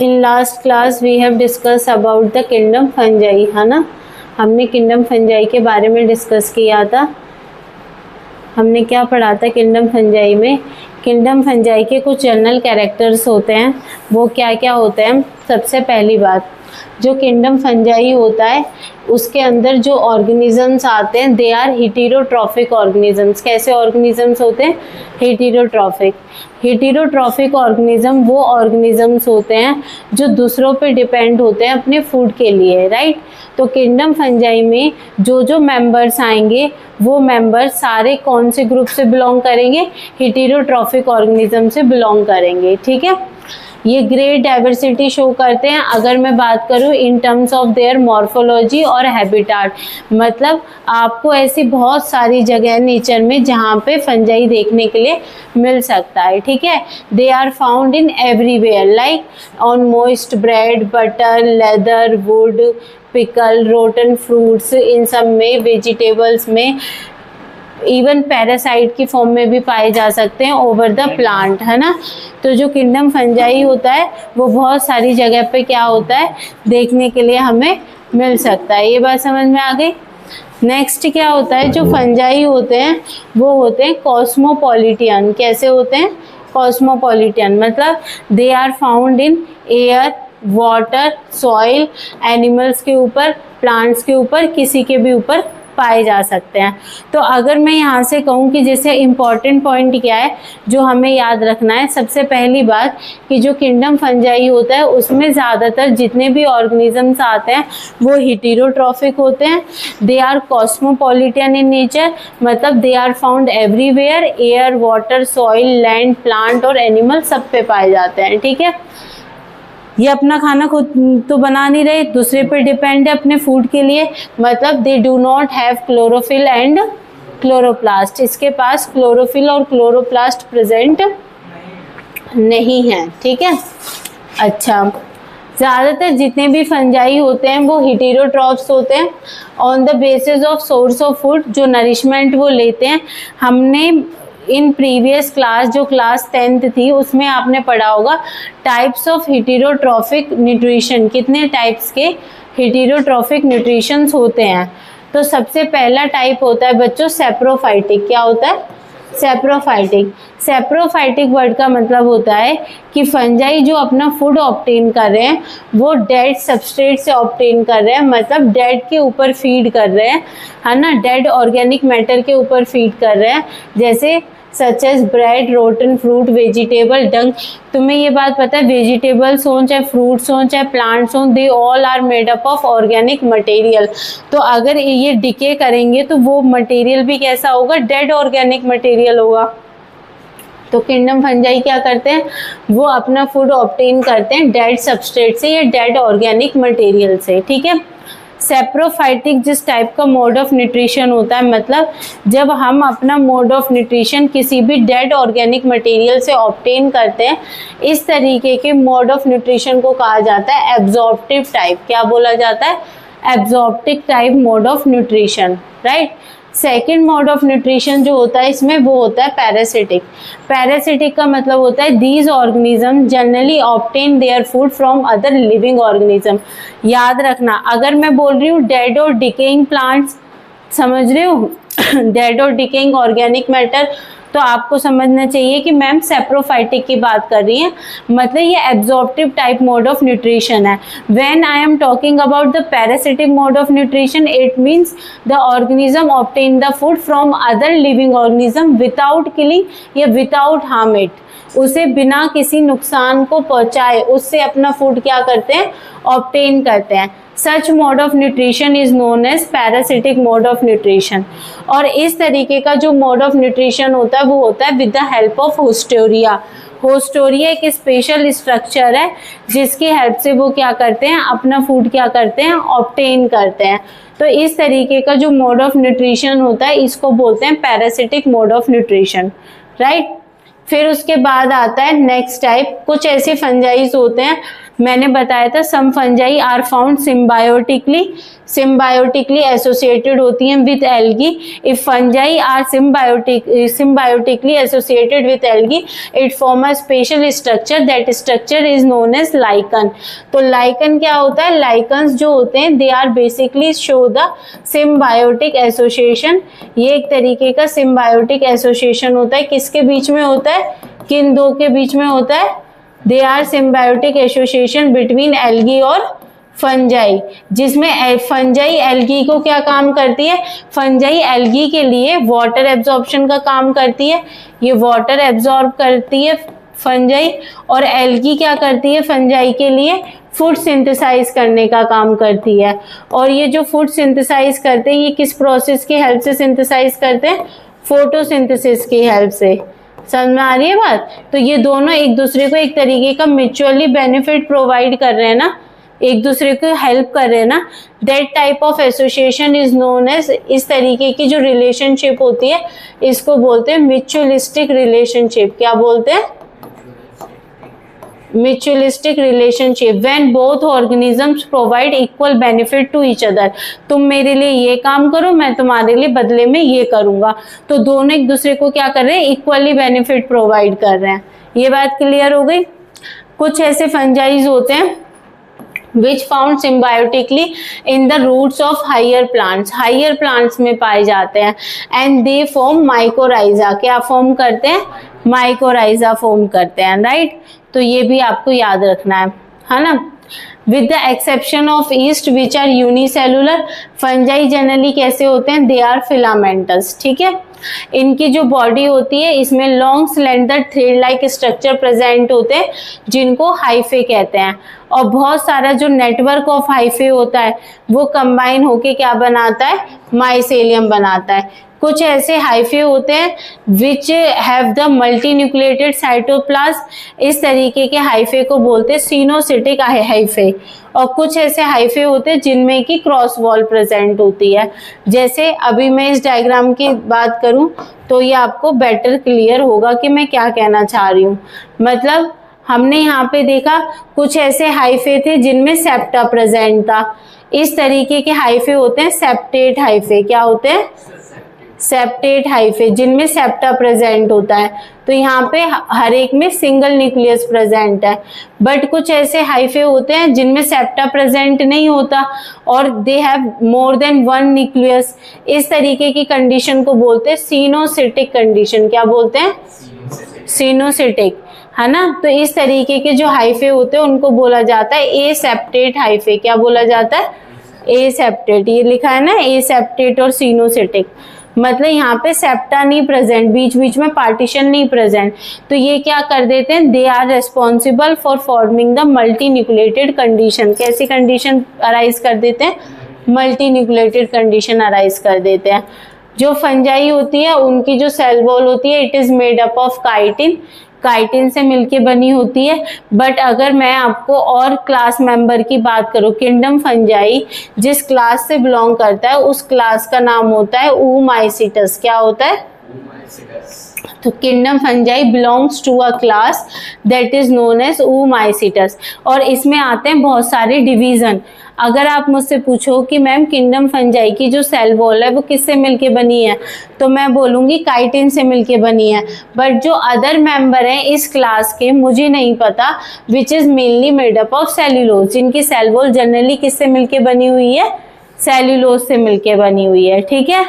In last class we have discuss about the kingdom fungi, है ना। हमने kingdom fungi के बारे में डिस्कस किया था। हमने क्या पढ़ा था किंगडम फंजाई में? किंगडम फंजाई के कुछ जनरल कैरेक्टर्स होते हैं, वो क्या क्या होते हैं। सबसे पहली बात, जो किंगडम फंजाई होता है उसके अंदर जो ऑर्गेनिजम्स आते हैं दे आर हेटेरोट्रॉफिक ऑर्गेनिजम्स। कैसे ऑर्गेनिजम्स होते हैं? हेटेरोट्रॉफिक। हेटेरोट्रॉफिक ऑर्गेनिज्म वो ऑर्गेनिजम्स होते हैं जो दूसरों पे डिपेंड होते हैं अपने फूड के लिए, राइट। तो किंगडम फंजाई में जो जो मेंबर्स आएंगे वो मेंबर्स सारे कौन से ग्रुप से बिलोंग करेंगे? हेटेरोट्रॉफिक ऑर्गेनिज्म से बिलोंग करेंगे, ठीक है। ये ग्रेट डाइवर्सिटी शो करते हैं। अगर मैं बात करूँ in terms of their morphology और हैबिटाट, मतलब आपको ऐसी बहुत सारी जगह नेचर में जहाँ पे फंजाई देखने के लिए मिल सकता है, ठीक है। They are found in everywhere like on moist bread, butter, leather, wood, pickle, rotten fruits, इन सब में, वेजिटेबल्स में, इवन पैरासाइट की फॉर्म में भी पाए जा सकते हैं ओवर द प्लांट, है ना। तो जो किंगडम फंजाई होता है वो बहुत सारी जगह पे क्या होता है देखने के लिए हमें मिल सकता है। ये बात समझ में आ गई। नेक्स्ट क्या होता है, जो फंजाई होते हैं वो होते हैं कॉस्मोपॉलिटियन। कैसे होते हैं? कॉस्मोपॉलिटियन, मतलब they are found in air, water, soil, animals के ऊपर, प्लांट्स के ऊपर, किसी के भी ऊपर पाए जा सकते हैं। तो अगर मैं यहाँ से कहूँ कि जैसे इम्पॉर्टेंट पॉइंट क्या है जो हमें याद रखना है, सबसे पहली बात कि जो किंगडम फंजाई होता है उसमें ज़्यादातर जितने भी ऑर्गेनिजम्स आते हैं वो हेटेरोट्रॉफिक होते हैं। दे आर कॉस्मोपॉलिटियन इन नेचर, मतलब they are found everywhere, air, water, soil, land, plant और एनिमल सब पे पाए जाते हैं, ठीक है। ये अपना खाना खुद तो बना नहीं रहे, दूसरे पर डिपेंड है अपने फूड के लिए, मतलब they do not have chlorophyll and chloroplast. इसके पास क्लोरोफिल और क्लोरोप्लास्ट प्रेजेंट नहीं है, ठीक है। अच्छा, ज़्यादातर जितने भी फंजाई होते हैं वो हेटेरोट्रॉफ्स होते हैं। On the basis of source of food, जो नरिशमेंट वो लेते हैं, हमने इन प्रीवियस क्लास जो क्लास 10th थी उसमें आपने पढ़ा होगा टाइप्स ऑफ हेटेरोट्रॉफिक न्यूट्रिशन। कितने टाइप्स के हेटेरोट्रॉफिक न्यूट्रिशंस होते हैं? तो सबसे पहला टाइप होता है बच्चों सेप्रोफाइटिक। क्या होता है? सेप्रोफाइटिक। सेप्रोफाइटिक वर्ड का मतलब होता है कि फंजाई जो अपना फूड ऑब्टेन कर रहे हैं वो डेड सबस्ट्रेट से ऑब्टेन कर रहे हैं, मतलब डेड के ऊपर फीड कर रहे हैं, है ना। डेड ऑर्गेनिक मैटर के ऊपर फीड कर रहे हैं, जैसे such as bread, rotten fruit, vegetable, dung. तुम्हें ये बात पता है वेजिटेबल्स हों चाहे फ्रूट्स हों चाहे प्लांट्स हों, they all are made up of organic material. तो अगर ये डिके करेंगे तो वो मटेरियल भी कैसा होगा? डेड ऑर्गेनिक मटेरियल होगा। तो किंगडम फंजाई क्या करते हैं? वो अपना फूड ऑब्टेन करते हैं डेड सबस्ट्रेट से या डेड ऑर्गेनिक मटेरियल से, ठीक है। सेप्रोफाइटिक जिस टाइप का मोड ऑफ न्यूट्रिशन होता है, मतलब जब हम अपना मोड ऑफ न्यूट्रिशन किसी भी डेड ऑर्गेनिक मटेरियल से ऑब्टेन करते हैं, इस तरीके के मोड ऑफ न्यूट्रिशन को कहा जाता है एब्जॉर्प्टिव टाइप। क्या बोला जाता है? Absorptive type mode of nutrition, right. Second mode of nutrition जो होता है इसमें वो होता है पैरासिटिक। पैरासिटिक का मतलब होता है these organism generally obtain their food from other living organism. याद रखना, अगर मैं बोल रही हूँ डेड और डिकेइंग प्लांट्स, समझ रहे हो डेड और डिकेइंग ऑर्गेनिक मैटर, तो आपको समझना चाहिए कि मैम सेप्रोफाइटिक की बात कर रही हैं, मतलब ये absorptive type mode of nutrition है। When I am talking about the parasitic mode of nutrition, it means the organism obtain the food from other living organism without killing या विदाउट हार्म इट। उसे बिना किसी नुकसान को पहुंचाए उससे अपना फूड क्या करते हैं? ऑब्टेन करते हैं। Such mode of nutrition is known as parasitic mode of nutrition. और इस तरीके का जो मोड ऑफ न्यूट्रिशन होता है वो होता है विद द हेल्प ऑफ होस्टोरिया। होस्टोरिया एक स्पेशल स्ट्रक्चर है जिसकी हेल्प से वो क्या करते हैं? अपना फूड क्या करते हैं? ऑब्टेन करते हैं। तो इस तरीके का जो मोड ऑफ न्यूट्रिशन होता है इसको बोलते हैं parasitic mode of nutrition, right. फिर उसके बाद आता है नेक्स्ट टाइप। कुछ ऐसे फंजाइज होते हैं मैंने बताया था some fungi are found symbiotically associated होती हैं with algae. If fungi are symbiotically associated with algae it form a special structure, that structure is known as lichen. तो लाइकन क्या होता है? लाइकन्स जो होते हैं they are basically show the symbiotic association. ये एक तरीके का सिम्बायोटिक एसोसिएशन होता है। किसके बीच में होता है? किन दो के बीच में होता है? They are symbiotic association between algae और फंजाई, जिसमें फंजाई एल्गी को क्या काम करती है? फंजाई एल्गी के लिए वाटर एब्जॉर्प्शन का काम करती है, ये वाटर एब्जॉर्ब करती है फंजाई, और एल्गी क्या करती है? फंजाई के लिए फूड सिंथेसाइज करने का काम करती है। और ये जो फूड सिंथेसाइज करते हैं ये किस प्रोसेस की हेल्प से सिंथेसाइज करते हैं? फोटोसिंथेसिस की हेल्प से। समझ में आ रही है बात? तो ये दोनों एक दूसरे को एक तरीके का म्यूचुअली बेनिफिट प्रोवाइड कर रहे हैं ना, एक दूसरे को हेल्प कर रहे हैं ना। That type of association is known as, इस तरीके की जो रिलेशनशिप होती है इसको बोलते हैं म्यूचुअलिस्टिक रिलेशनशिप। क्या बोलते हैं? Mutualistic relationship. When both organisms provide equal benefit to each other, तुम मेरे लिए ये काम करो, मैं तुम्हारे लिए बदले में ये करूंगा। तो दोनों एक दूसरे को क्या कर रहे हैं? इक्वली बेनिफिट प्रोवाइड कर रहे हैं। ये बात क्लियर हो गई? कुछ ऐसे फंजाइज होते हैं which found symbiotically in the roots of higher plants में पाए जाते हैं, and they form mycorrhiza। क्या फॉर्म करते हैं? mycorrhiza फॉर्म करते हैं, राइट? तो ये भी आपको याद रखना है ना। With the exception of yeast which are unicellular, fungi generally कैसे होते हैं? They are filamentous. ठीक है, इनकी जो बॉडी होती है इसमें long slender thread like structure present होते हैं जिनको हाइफे कहते हैं, और बहुत सारा जो नेटवर्क ऑफ हाइफे होता है वो कंबाइन होके क्या बनाता है? माइसेलियम बनाता है। कुछ ऐसे हाइफे होते हैं which have the multi nucleated cytoplasm, इस तरीके के हाइफे को बोलते हैं सिनोसिटिक हाइफे। और कुछ ऐसे हाइफे होते हैं जिनमें की क्रॉस वॉल प्रेजेंट होती है। जैसे अभी मैं इस डायग्राम की बात करूं तो ये आपको बेटर क्लियर होगा कि मैं क्या कहना चाह रही हूँ। मतलब हमने यहाँ पे देखा कुछ ऐसे हाइफे थे जिनमें सेप्टा प्रेजेंट था, इस तरीके के हाइफे होते हैं सेप्टेट हाइफे। क्या होते हैं? सेप्टेट हाइफे, जिनमें सेप्टा प्रेजेंट होता है। तो यहाँ पे हर एक में सिंगल न्यूक्लियस प्रेजेंट है। बट कुछ ऐसे हाइफे होते हैं जिनमें सेप्टा प्रेजेंट नहीं होता और they have more then one nucleus, इस तरीके की कंडीशन को बोलते हैं सिनोसिटिक कंडीशन। क्या बोलते हैं? सिनोसिटिक, है ना। तो इस तरीके के जो हाइफे होते हैं उनको बोला जाता है एसेप्टेट हाइफे। क्या बोला जाता है? एसेप्टेट। ये लिखा है ना एसेप्टेट और सिनोसिटिक, मतलब यहाँ पे सेप्टा नहीं प्रेजेंट, बीच बीच में पार्टीशन नहीं प्रेजेंट। तो ये क्या कर देते हैं? They are responsible for forming the multi nucleated condition. कैसी कंडीशन अराइज कर देते हैं? मल्टी न्यूक्लिएटेड कंडीशन अराइज कर देते हैं। जो फंजाई होती है उनकी जो सेल वॉल होती है it is made up of chitin, chitin से मिलके बनी होती है। बट अगर मैं आपको और क्लास मेंबर की बात करूं, किंगडम फंजाई जिस क्लास से बिलोंग करता है उस क्लास का नाम होता है oomacetus। क्या होता है? तो kingdom fungi belongs to a class that is known as oomacetus, और इसमें आते हैं बहुत सारे डिवीजन। अगर आप मुझसे पूछो कि मैम किंगडम फंजाई की जो सेल वॉल है वो किससे मिलके बनी है, तो मैं बोलूँगी काइटिन से मिलके बनी है। बट जो अदर मेंबर हैं इस क्लास के मुझे नहीं पता, which is mainly made up of cellulose, जिनकी सेल वॉल जनरली किससे मिलके बनी हुई है? सेल्यूलोज से मिलके बनी हुई है। ठीक है,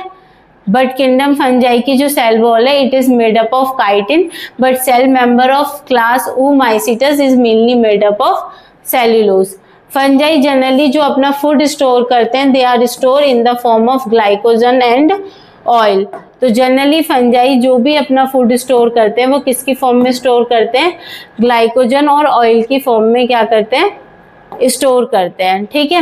बट किंगडम फंजाई की जो सेल वॉल है it is made up of chitin, but cell member of class oomacetus is mainly made up of cellulose. Fungi generally जो अपना फूड स्टोर करते हैं they are store in the form of glycogen and oil. तो generally fungi जो भी अपना food store करते हैं वो किसकी फॉर्म में स्टोर करते हैं? ग्लाइकोजन और ऑयल की फॉर्म में क्या करते हैं? स्टोर करते हैं। ठीक है,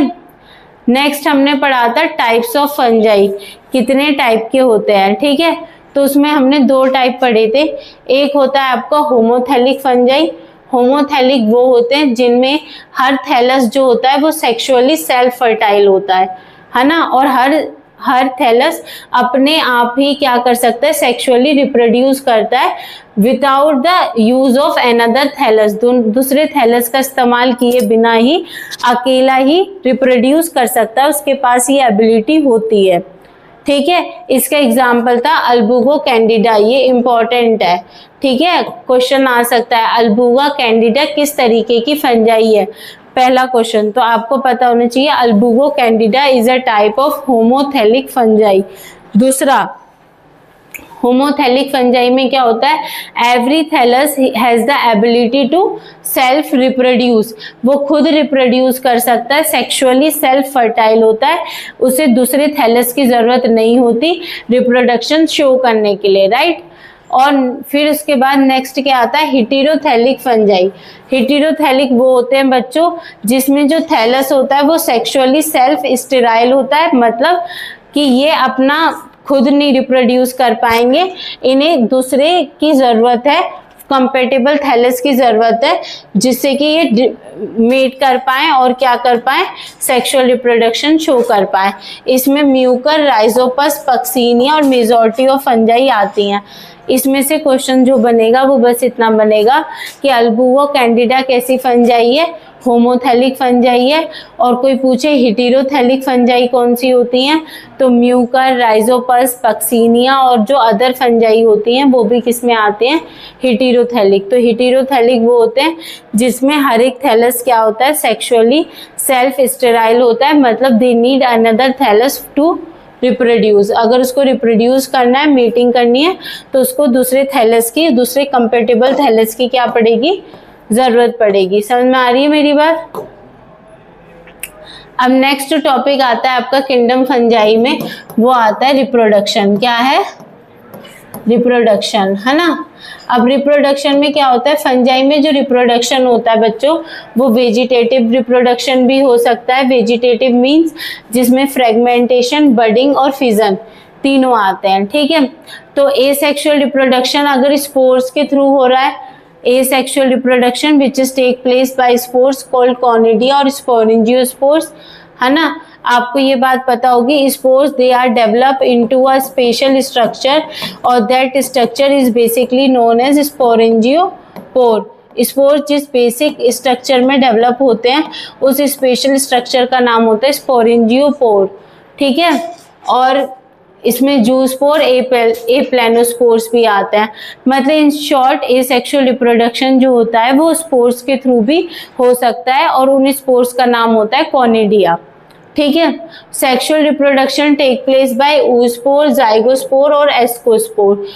नेक्स्ट हमने पढ़ा था टाइप्स ऑफ फंजाई, कितने टाइप के होते हैं। ठीक है, तो उसमें हमने दो टाइप पढ़े थे। एक होता है आपका होमोथैलिक फंजाई। होमोथैलिक वो होते हैं जिनमें हर थैलस जो होता है वो सेक्सुअली सेल्फ फर्टाइल होता है ना, और हर थैलस अपने आप ही क्या कर सकता है, सेक्सुअली रिप्रोड्यूस करता है without the use of another thallus, दूसरे थैलस का इस्तेमाल किए बिना ही अकेला ही रिप्रोड्यूस कर सकता है, उसके पास ये एबिलिटी होती है। ठीक है, इसका एग्जाम्पल था अल्बुगो कैंडिडा, ये इंपॉर्टेंट है। ठीक है, क्वेश्चन आ सकता है अल्बुगा कैंडिडा किस तरीके की फंजाई है, पहला क्वेश्चन तो आपको पता होना चाहिए Albugo candida is a type of homothallic fungi. दूसरा, होमोथेलिक फंजाई में क्या होता है, every thallus has the ability to self reproduce, वो खुद रिप्रोड्यूस कर सकता है, सेक्सुअली सेल्फ फर्टाइल होता है, उसे दूसरे थैलस की जरूरत नहीं होती रिप्रोडक्शन शो करने के लिए, राइट। और फिर उसके बाद नेक्स्ट क्या आता है, हेटेरोथैलिक फंजाई। हेटेरोथैलिक वो होते हैं बच्चों जिसमें जो थैलस होता है वो सेक्सुअली सेल्फ स्टेराइल होता है, मतलब कि ये अपना खुद नहीं रिप्रोड्यूस कर पाएंगे, इन्हें दूसरे की जरूरत है, कंपेटेबल थैलस की जरूरत है जिससे कि ये मेट कर पाए और क्या कर पाए, सेक्सुअल रिप्रोडक्शन शो कर पाए। इसमें म्यूकर, राइजोपस, पक्सीनिया और मेजॉरिटी ऑफ फंजाई आती हैं। इसमें से क्वेश्चन जो बनेगा वो बस इतना बनेगा कि अल्बुगो कैंडिडा कैसी फंजाई है, होमोथेलिक फंजाई है, और कोई पूछे हेटेरोथेलिक फंजाई कौन सी होती हैं, तो म्यूकर, राइजोपस, पक्सीनिया और जो अदर फंजाई होती हैं वो भी किस में आते हैं, हेटेरोथेलिक। तो हेटेरोथेलिक वो होते हैं जिसमें हर एक थैलस क्या होता है, सेक्सुअली सेल्फ स्टेराइल होता है, मतलब they need another thallus to reproduce. अगर उसको रिप्रोड्यूस करना है, मीटिंग करनी है, तो उसको दूसरे थैलस की, दूसरे कंपेटेबल थैलस की क्या पड़ेगी, जरूरत पड़ेगी। समझ में आ रही है मेरी बात। अब नेक्स्ट टॉपिक आता है आपका किंगडम फंजाई में, वो आता है रिप्रोडक्शन। क्या है, रिप्रोडक्शन, है ना। अब रिप्रोडक्शन में क्या होता है, फंजाई में जो रिप्रोडक्शन होता है बच्चों वो वेजिटेटिव रिप्रोडक्शन भी हो सकता है। वेजिटेटिव मींस जिसमें फ्रेगमेंटेशन, बडिंग और फिजन तीनों आते हैं। ठीक है, तो एसेक्सुअल रिप्रोडक्शन अगर स्पोर्स के थ्रू हो रहा है, asexual reproduction which is take place by spores called conidia और sporangiosperms, है ना। आपको ये बात पता होगी, spores they are develop into a special structure और that structure is basically known as sporangiophore. Spores जिस बेसिक स्ट्रक्चर में डेवलप होते हैं उस स्पेशल स्ट्रक्चर का नाम होता है स्पोरेंजियोपोर। ठीक है, और इसमें जूस्पोर, एप्लेनोस्पोर्स भी आते हैं। मतलब इन शॉर्ट एसेक्सुअल रिप्रोडक्शन जो होता है वो स्पोर्स के थ्रू भी हो सकता है और उन स्पोर्स का नाम होता है कॉनिडिया। ठीक है, sexual reproduction take place by oospore, zygospore और एस्कोस्पोर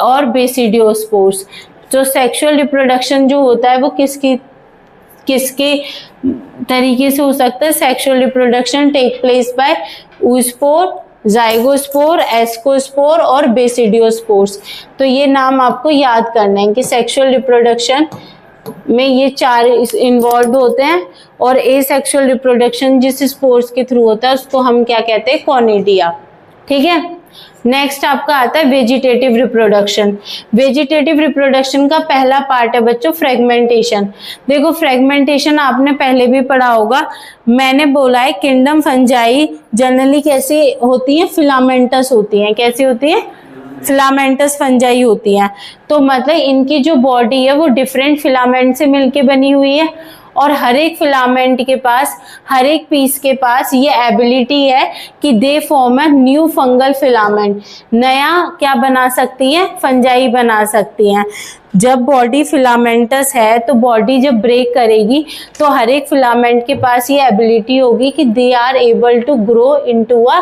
और बेसिडियोस्पोर्स। जो सेक्सुअल रिप्रोडक्शन जो होता है वो किसके तरीके से हो सकता है, sexual reproduction take place by oospore, zygospore, ascospore और बेसिडियोस्पोर्स। तो ये नाम आपको याद करना है कि सेक्सुअल रिप्रोडक्शन में ये चार इन्वॉल्व होते हैं और एसेक्सुअल रिप्रोडक्शन जिस स्पोर्स के थ्रू होता है उसको हम क्या कहते हैं, कॉनिडिया। ठीक है, नेक्स्ट आपका आता है वेजिटेटिव रिप्रोडक्शन। वेजिटेटिव रिप्रोडक्शन का पहला पार्ट है बच्चों फ्रेगमेंटेशन। देखो फ्रेगमेंटेशन आपने पहले भी पढ़ा होगा, मैंने बोला है किंगडम फंजाई जनरली कैसी होती हैं, फिलामेंटस होती हैं। कैसी होती हैं, फिलामेंटस फंजाई होती हैं। तो मतलब इनकी जो बॉडी है वो डिफरेंट फिलामेंट से मिलके बनी हुई है और हर एक फिलामेंट के पास, हर एक पीस के पास ये एबिलिटी है कि दे form a new fungal filament, नया क्या बना सकती हैं, फंजाई बना सकती हैं। जब बॉडी फिलामेंटस है तो बॉडी जब ब्रेक करेगी तो हर एक फिलामेंट के पास ये एबिलिटी होगी कि they are able to grow into a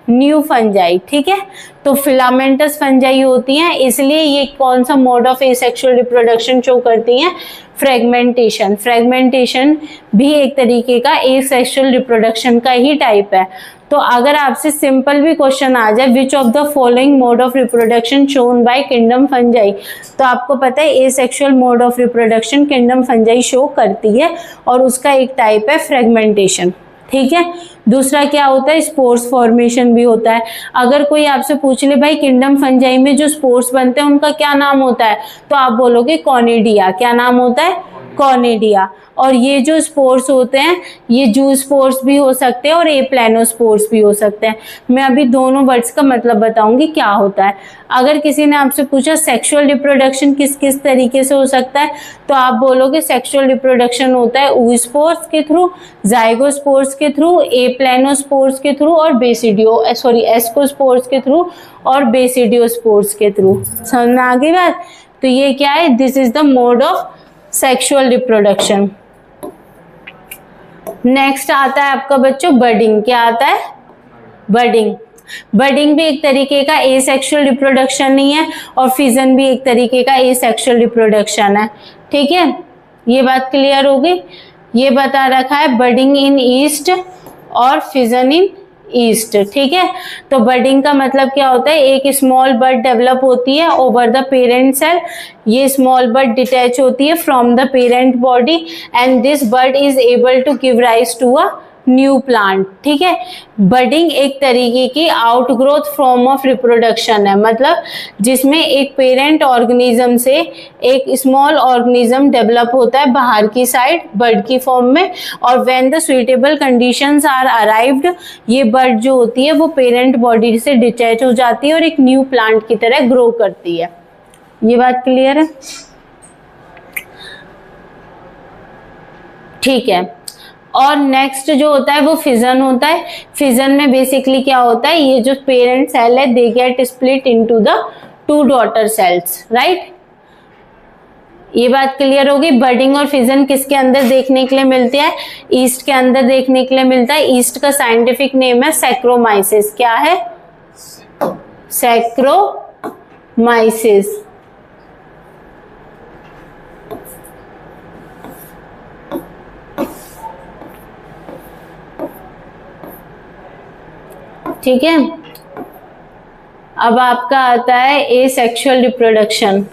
new fungi. ठीक है, तो फिलामेंटस फंजाई होती हैं, इसलिए ये कौन सा mode of asexual reproduction show करती हैं, फ्रेगमेंटेशन। फ्रेगमेंटेशन भी एक तरीके का एसेक्सुअल रिप्रोडक्शन का ही टाइप है। तो अगर आपसे सिंपल भी क्वेश्चन आ जाए which of the following mode of reproduction shown by kingdom fungi, तो आपको पता है asexual mode of reproduction kingdom fungi show करती है और उसका एक टाइप है फ्रेगमेंटेशन। ठीक है, दूसरा क्या होता है, स्पोर्स फॉर्मेशन भी होता है। अगर कोई आपसे पूछ ले भाई किंगडम फंजाई में जो स्पोर्स बनते हैं उनका क्या नाम होता है, तो आप बोलोगे कॉनिडिया। क्या नाम होता है, कॉर्निडिया। और ये जो स्पोर्स होते हैं ये जू स्पोर्स भी हो सकते हैं और एप्लानोस्पोर्स भी हो सकते हैं। मैं अभी दोनों वर्ड्स का मतलब बताऊंगी क्या होता है। अगर किसी ने आपसे पूछा सेक्सुअल रिप्रोडक्शन किस किस तरीके से हो सकता है, तो आप बोलोगे सेक्सुअल रिप्रोडक्शन होता है oospores के थ्रू, जाइगोस्पोर्स के थ्रू, एप्लानोस्पोर्स के थ्रू और एस्कोस्पोर्स के थ्रू और बेसिडियोस्पोर्स के थ्रू। समझ में आ गई बात? तो ये क्या है, this is the mode of sexual reproduction. Next आता है आपका बच्चों बर्डिंग। क्या आता है? बर्डिंग। बर्डिंग भी एक तरीके का एसेक्सुअल रिप्रोडक्शन नहीं है और फिजन भी एक तरीके का एसेक्सुअल रिप्रोडक्शन है। ठीक है, ये बात क्लियर होगी। ये बता रखा है बर्डिंग इन ईस्ट और फिजन इन ईस्ट। ठीक है, तो बर्डिंग का मतलब क्या होता है, एक स्मॉल बर्ड डेवलप होती है ओवर द पेरेंट सेल। ये स्मॉल बर्ड डिटैच होती है from the parent body and this bud is able to give rise to a new plant. ठीक है, बर्डिंग एक तरीके की आउटग्रोथ फॉर्म ऑफ रिप्रोडक्शन है, मतलब जिसमें एक पेरेंट ऑर्गेनिज्म से एक स्मॉल ऑर्गेनिज्म डेवलप होता है बाहर की साइड बर्ड की फॉर्म में, और when the suitable conditions are arrived ये बर्ड जो होती है वो पेरेंट बॉडी से डिटैच हो जाती है और एक न्यू प्लांट की तरह ग्रो करती है। ये बात क्लियर है? ठीक है, और नेक्स्ट जो होता है वो फिजन होता है। फिजन में बेसिकली क्या होता है, ये जो पेरेंट सेल है they get split into the 2 daughter cells, right? ये बात क्लियर होगी। बर्डिंग और फिजन किसके अंदर देखने के लिए मिलते हैं? ईस्ट के अंदर देखने के लिए मिलता है। ईस्ट का साइंटिफिक नेम है सैक्रोमाइसिस। क्या है? सैक्रोमाइसिस। ठीक है, अब आपका आता है एसेक्सुअल रिप्रोडक्शन।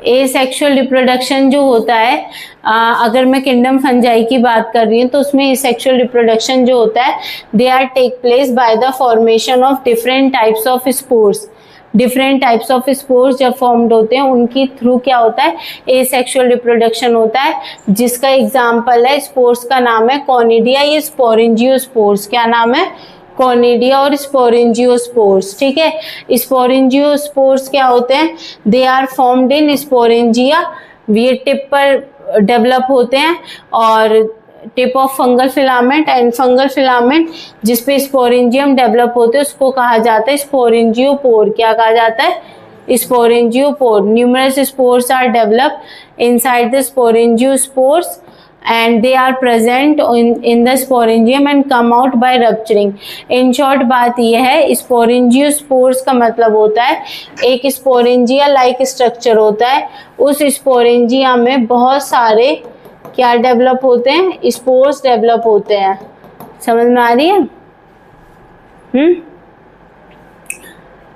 एसेक्सुअल रिप्रोडक्शन जो होता है, अगर मैं किंगडम फंजाई की बात कर रही हूँ तो उसमें एसेक्सुअल रिप्रोडक्शन जो होता है they are take place by the formation of different types of spores. Different types of spores जब फॉर्म्ड होते हैं उनकी थ्रू क्या होता है, एसेक्सुअल रिप्रोडक्शन होता है, जिसका एग्जाम्पल है स्पोर्स का नाम है कॉर्निडिया, ये स्पोरेंजियोस्पोर्स। क्या नाम है? कॉर्निडिया और स्पोरेंजियोस्पोर्स। ठीक है, स्पोरेंजियोस्पोर्स क्या होते हैं, they are formed in sporangia. ये टिप पर डेवलप होते हैं और tip of fungal filament and fungal filament जिसपे स्पोरेंजियम डेवलप होते हैं उसको कहा जाता है स्पोरेंजियोपोर। क्या कहा जाता है? Sporangiophore. Numerous spores are developed inside the sporangiospores and they are present in the sporangium and come out by rupturing. in short बात यह है, स्पोरेंजियोस्पोर्स का मतलब होता है एक स्पोरेंजिया लाइक स्ट्रक्चर होता है, उस स्पोरेंजिया में बहुत सारे क्या डेवलप होते हैं, स्पोर्स डेवलप होते हैं। समझ में आ रही है?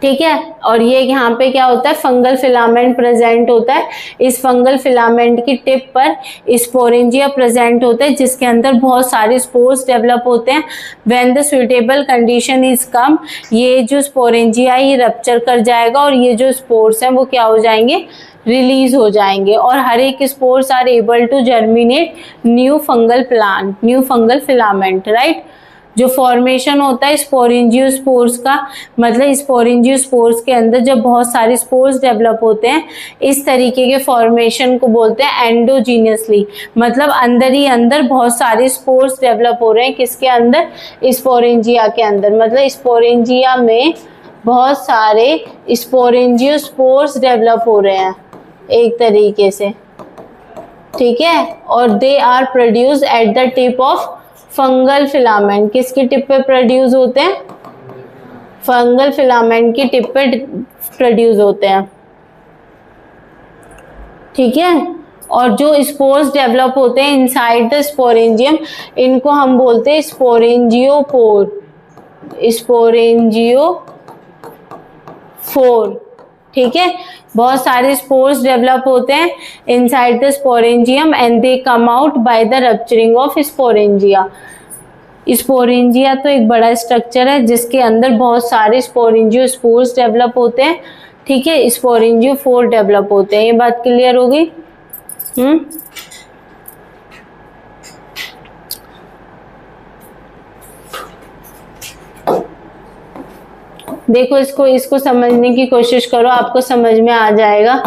ठीक है, और ये यहाँ पे क्या होता है, फंगल फिलामेंट प्रेजेंट होता है। इस फंगल फिलामेंट की टिप पर स्पोरेंजिया प्रेजेंट होता है जिसके अंदर बहुत सारे स्पोर्स डेवलप होते हैं। When the suitable condition is come, ये जो स्पोरेंजिया ये रप्चर कर जाएगा और ये जो स्पोर्स हैं वो क्या हो जाएंगे, रिलीज हो जाएंगे, और हर एक spores are able to germinate new fungal plant, new fungal filament, right? जो फॉर्मेशन होता है स्पोरेंजियोस्पोर्स का, मतलब स्पोरेंजियोस्पोर्स के अंदर जब बहुत सारे स्पोर्स डेवलप होते हैं इस तरीके के फॉर्मेशन को बोलते हैं एंडोजीनियसली, मतलब अंदर ही अंदर बहुत सारे स्पोर्स डेवलप हो रहे हैं। किसके अंदर? स्पोरेंजिया के अंदर, मतलब स्पोरेंजिया में बहुत सारे स्पोरेंजियोस्पोर्स डेवलप हो रहे हैं एक तरीके से। ठीक है, और they are produce at the tip of fungal filament. किसकी टिप पे प्रोड्यूस होते हैं? फंगल फिलामेंट की टिप पे प्रोड्यूस होते हैं। ठीक है, और जो स्पोर्स डेवलप होते हैं इनसाइड द स्पोरेंजियम इनको हम बोलते हैं स्पोरेंजियोपोर, स्पोरेंजियोफोर। ठीक है, बहुत सारे स्पोर्स डेवलप होते हैं inside the sporangium and they come out by the rupturing of sporangia. Sporangia तो एक बड़ा स्ट्रक्चर है जिसके अंदर बहुत सारे स्पोरेंजियोस्पोर्स डेवलप होते हैं। ठीक है, स्पोरेंजियोफोर डेवलप होते हैं। ये बात क्लियर हो गई? देखो इसको समझने की कोशिश करो, आपको समझ में आ जाएगा।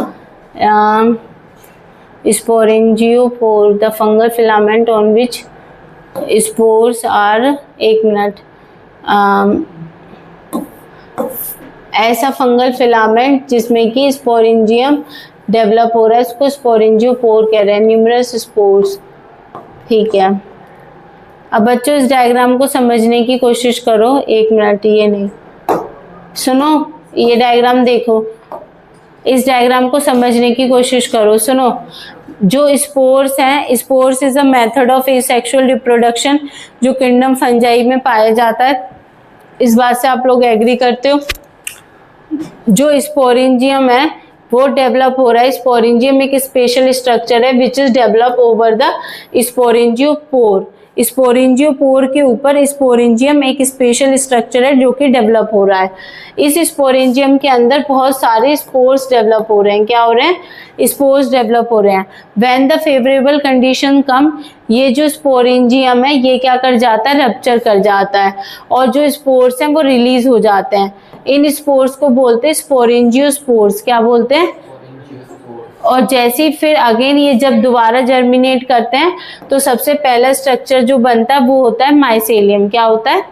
Sporangiophore, the fungal filament on which spores are, एक मिनट, ऐसा फंगल फिलामेंट जिसमें कि स्पोरेंजियम डेवलप हो रहा है, इसको स्पोरेंजियोपोर कह रहे हैं, न्यूमरस स्पोर्स। ठीक है, अब बच्चों इस डायग्राम को समझने की कोशिश करो। एक मिनट, ये नहीं, सुनो, ये डायग्राम देखो, इस डायग्राम को समझने की कोशिश करो। सुनो, जो स्पोर्स हैं, spores is a method of asexual reproduction जो किंगडम फंजाई में पाया जाता है। इस बात से आप लोग एग्री करते हो? जो स्पोरेंजियम है वो डेवलप हो रहा है। स्पोरेंजियम एक स्पेशल स्ट्रक्चर है which is develop over the sporangiophore. Sporangiophore के ऊपर स्पोरेंजियम एक स्पेशल स्ट्रक्चर है जो कि डेवलप हो रहा है। इस स्पोरेंजियम के अंदर बहुत सारे स्पोर्स डेवलप हो रहे हैं। क्या हो रहे हैं? स्पोर्स डेवलप हो रहे हैं। व्हेन द फेवरेबल कंडीशन कम, ये जो स्पोरेंजियम है ये क्या कर जाता है? रप्चर कर जाता है और जो स्पोर्स हैं वो रिलीज हो जाते हैं। इन स्पोर्स को बोलते हैं स्पोरेंजियोस्पोर्स। क्या बोलते हैं? और जैसे ही फिर अगेन ये जब दोबारा जर्मिनेट करते हैं तो सबसे पहला स्ट्रक्चर जो बनता है वो होता है माइसेलियम। क्या होता है?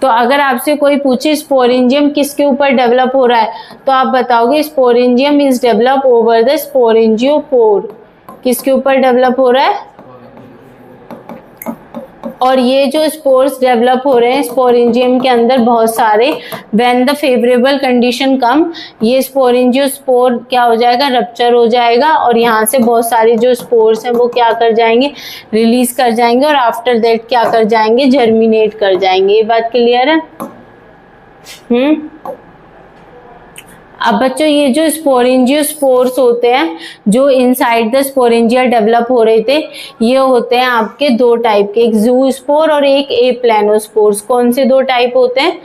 तो अगर आपसे कोई पूछे स्पोरेंजियम किसके ऊपर डेवलप हो रहा है तो आप बताओगे sporangium is develop over the sporangiophore. किसके ऊपर डेवलप हो रहा है? और ये जो स्पोर्स डेवलप हो रहे हैं स्पोरेंजियम के अंदर बहुत सारे, व्हेन द फेवरेबल कंडीशन कम, ये स्पोरेंजियोस्पोर क्या हो जाएगा? रप्चर हो जाएगा और यहाँ से बहुत सारे जो स्पोर्स हैं वो क्या कर जाएंगे? रिलीज कर जाएंगे और आफ्टर दैट क्या कर जाएंगे? जर्मिनेट कर जाएंगे। ये बात क्लियर है? अब बच्चों ये जो स्पोरेंजियोस्पोर्स होते हैं जो इनसाइड द स्पोरेंजिया डेवलप हो रहे थे, ये होते हैं आपके दो टाइप के, एक ज़ूस्पोर और एक एप्लेनोस्पोर्स। कौन से दो टाइप होते हैं?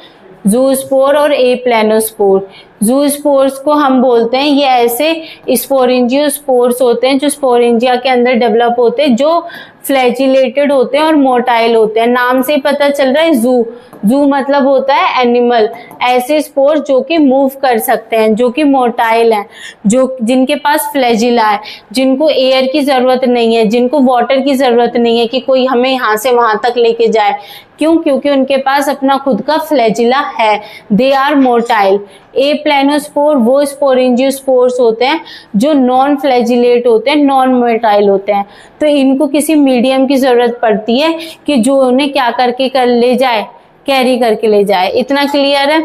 ज़ूस्पोर और एप्लेनोस्पोर। ज़ूस्पोर्स को हम बोलते हैं, ये ऐसे स्पोरेंजियोस्पोर्स होते हैं जो स्पोरेंजिया के अंदर डेवलप होते हैं, जो फ्लैजिलेटेड होते हैं और मोटाइल होते हैं। नाम से पता चल रहा है ज़ू, ज़ू मतलब होता है एनिमल। ऐसे स्पोर्स जो कि मूव कर सकते हैं, जो कि मोटाइल हैं, जो जिनके पास फ्लैजिला है, जिनको एयर की ज़रूरत नहीं है, जिनको वाटर की ज़रूरत नहीं है कि कोई हमें यहाँ से वहाँ तक लेके जाए। क्यों? क्योंकि उनके पास अपना खुद का फ्लैजिला है। They are motile. एप्लेनोस्पोर वो स्पोरेंजियोस्पोर्स होते हैं जो नॉन फ्लैजिलेट होते हैं, नॉन मोटाइल होते हैं। तो इनको किसी मीडियम की ज़रूरत पड़ती है कि जो उन्हें क्या करके कर ले जाए? कैरी करके ले जाए। इतना क्लियर है?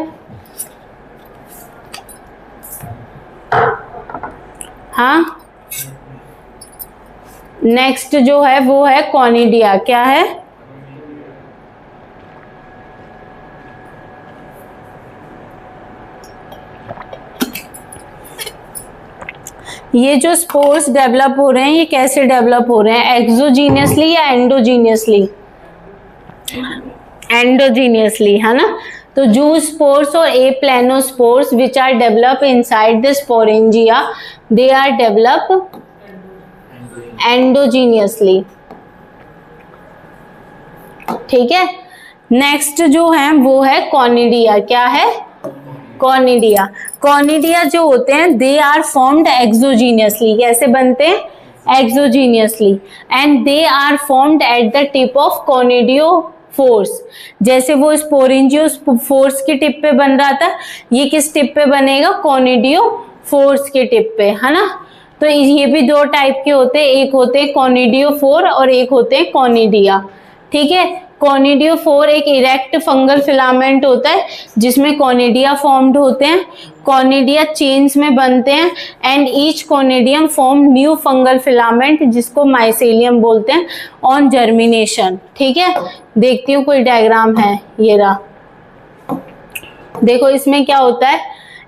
हाँ, नेक्स्ट जो है वो है कॉनिडिया। क्या है? ये जो स्पोर्स डेवलप हो रहे हैं ये कैसे डेवलप हो रहे हैं? एक्सोजीनियसली या एंडोजीनियसली? एंडोजीनियसली, है ना। तो ज़ूस्पोर्स और aplanospores which are develop inside the sporangia, they are develop endogenously. ठीक है। नेक्स्ट जो है वो है कॉनिडिया। क्या है? कॉनिडिया। कॉनिडिया जो होते हैं दे आर फॉर्म्ड एक्सोजीनियसली। कैसे बनते हैं? Exogenously. And they are formed at the tip of conidiophores. जैसे वो स्पोरेंजियो फोर्स की टिप पे बन रहा था, ये किस टिप पे बनेगा? कॉनिडियो फोर्स के टिप पे, है ना। तो ये भी दो टाइप के होते हैं, एक होते हैं कॉनिडियो फोर और एक होते हैं कॉनिडिया। ठीक है। कॉनिडियो फोर एक इरेक्ट फंगल फिलामेंट होता है जिसमें कॉनिडिया फॉर्म्ड होते हैं। कॉनिडिया चेन्स में बनते हैं and each conidium form new fungal filament जिसको माइसेलियम बोलते हैं ऑन जर्मिनेशन। ठीक है। देखती हूँ कोई डायग्राम है, ये रहा। देखो इसमें क्या होता है,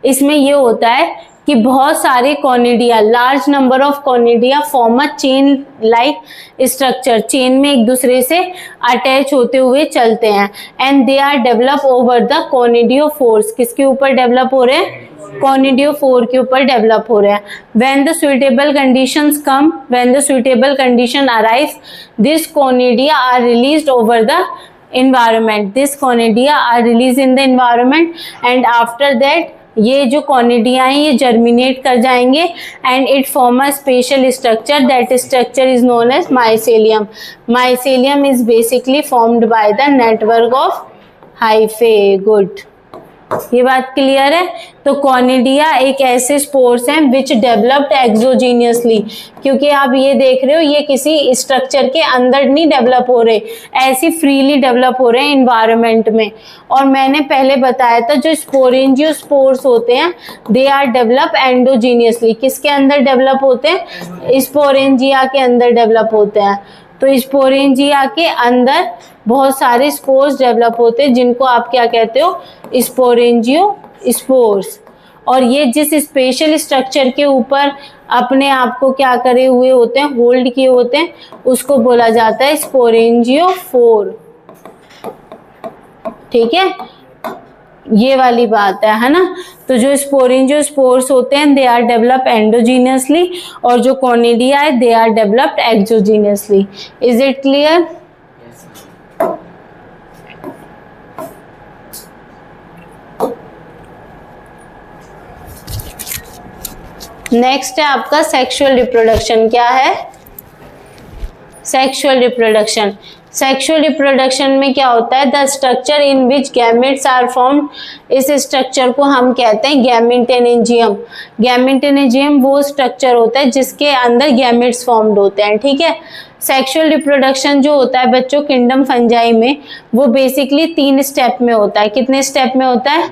इसमें ये होता है कि बहुत सारे conidia, large number of conidia form a chain like structure. Chain में एक दूसरे से अटैच होते हुए चलते हैं and they are develop over the conidiophores. किसके ऊपर डेवलप हो रहे हैं? कॉनिडियो फोर के ऊपर डेवलप हो रहे हैं। When the suitable conditions come, when the suitable condition arise, this conidia are released over the environment. This conidia are released in the environment and after that ये जो कॉनिडिया हैं ये जर्मिनेट कर जाएंगे and it form a special structure. That structure is known as mycelium. Mycelium is basically formed by the network of hyphae. Good, ये बात clear है. तो कॉनिडिया एक ऐसे स्पोर्स हैं विच डेवलप्ड एक्सोजीनियसली, क्योंकि आप ये देख रहे हो ये किसी स्ट्रक्चर के अंदर नहीं डेवलप हो रहे, ऐसी फ्रीली डेवलप हो रहे हैं इन्वायरमेंट में. और मैंने पहले बताया था जो स्पोरेंजियो स्पोर्स होते हैं दे आर डेवलप एंडोजीनियसली. किसके अंदर डेवलप होते हैं? स्पोरेंजिया के अंदर डेवलप होते हैं. तो स्पोरेंजिया के अंदर बहुत सारे स्पोर्स डेवलप होते हैं जिनको आप क्या कहते हो? स्पोरेंजियो स्पोर्स. और ये जिस स्पेशल स्ट्रक्चर के ऊपर अपने आप को क्या करे हुए होते हैं, होल्ड किए होते हैं, उसको बोला जाता है स्पोरेंजियोफोर. ठीक है, ये वाली बात है ना. तो जो स्पोरेंजियो स्पोर्स होते हैं दे आर डेवलप एंडोजीनियसली और जो कॉनिडिया है they are developed exogenously. Is it clear? Next है आपका सेक्सुअल रिप्रोडक्शन. क्या है? Sexual reproduction. सेक्सुअल रिप्रोडक्शन में क्या होता है? The structure in which gametes are formed. इस स्ट्रक्चर को हम कहते हैं गैमेटेनेजियम. गैमेटेनेजियम वो स्ट्रक्चर होता है जिसके अंदर गैमेट्स फॉर्म्ड होते हैं. ठीक है. सेक्सुअल रिप्रोडक्शन जो होता है बच्चों किंगडम फंजाई में वो बेसिकली 3 स्टेप में होता है. कितने स्टेप में होता है?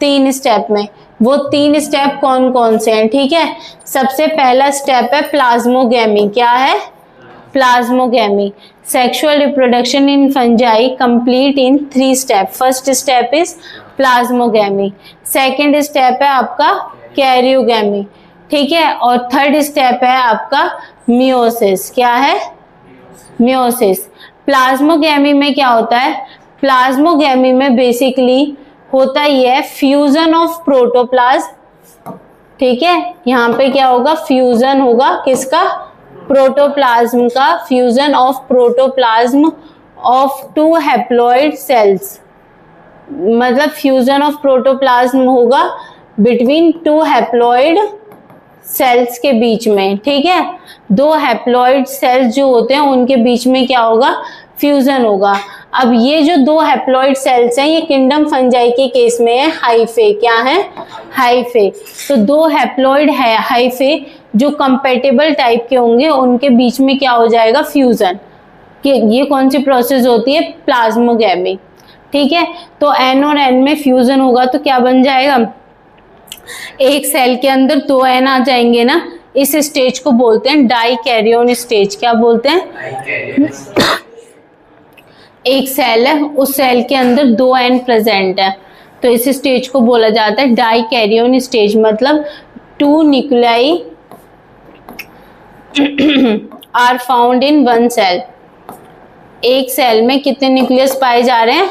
3 स्टेप में. वो 3 स्टेप कौन कौन से हैं? ठीक है. सबसे पहला स्टेप है प्लाज्मोगैमी. क्या है? Plasmogamy. Sexual reproduction in fungi complete in 3 step. First step is plasmogamy. Second step है आपका कैरियोगैमी. ठीक है. और थर्ड स्टेप है आपका मियोसिस. क्या है? मियोसिस. प्लाज्मोगैमी में क्या होता है? प्लाज्मोगैमी में बेसिकली होता ही है फ्यूजन ऑफ प्रोटोप्लाज्म. ठीक है. यहाँ पे क्या होगा? फ्यूजन होगा. किसका? प्रोटोप्लाज्म का. Fusion of protoplasm of 2 haploid cells. मतलब फ्यूजन ऑफ प्रोटोप्लाज्म होगा बिटवीन 2 हैप्लॉइड सेल्स के बीच में. ठीक है. 2 हैप्लॉइड सेल्स जो होते हैं उनके बीच में क्या होगा? फ्यूजन होगा. अब ये जो 2 हैप्लॉइड सेल्स हैं ये किंगडम फंजाई के केस में है हाइफे. क्या है? हाइफे. तो 2 हैप्लॉइड है हाइफे जो कंपैटिबल टाइप के होंगे उनके बीच में क्या हो जाएगा? फ्यूजन. कि ये कौन सी प्रोसेस होती है? प्लाज्मोगैमी. ठीक है. तो एन और एन में फ्यूजन होगा तो क्या बन जाएगा? एक सेल के अंदर 2 एन आ जाएंगे ना. इस स्टेज को बोलते हैं डाइकैरियोन स्टेज. क्या बोलते हैं? एक सेल है उस सेल के अंदर 2 एन प्रेजेंट है तो इस स्टेज को बोला जाता है डाइकैरियोन स्टेज. मतलब 2 nuclei are found in 1 cell. एक सेल में कितने न्यूक्लियस पाए जा रहे हैं?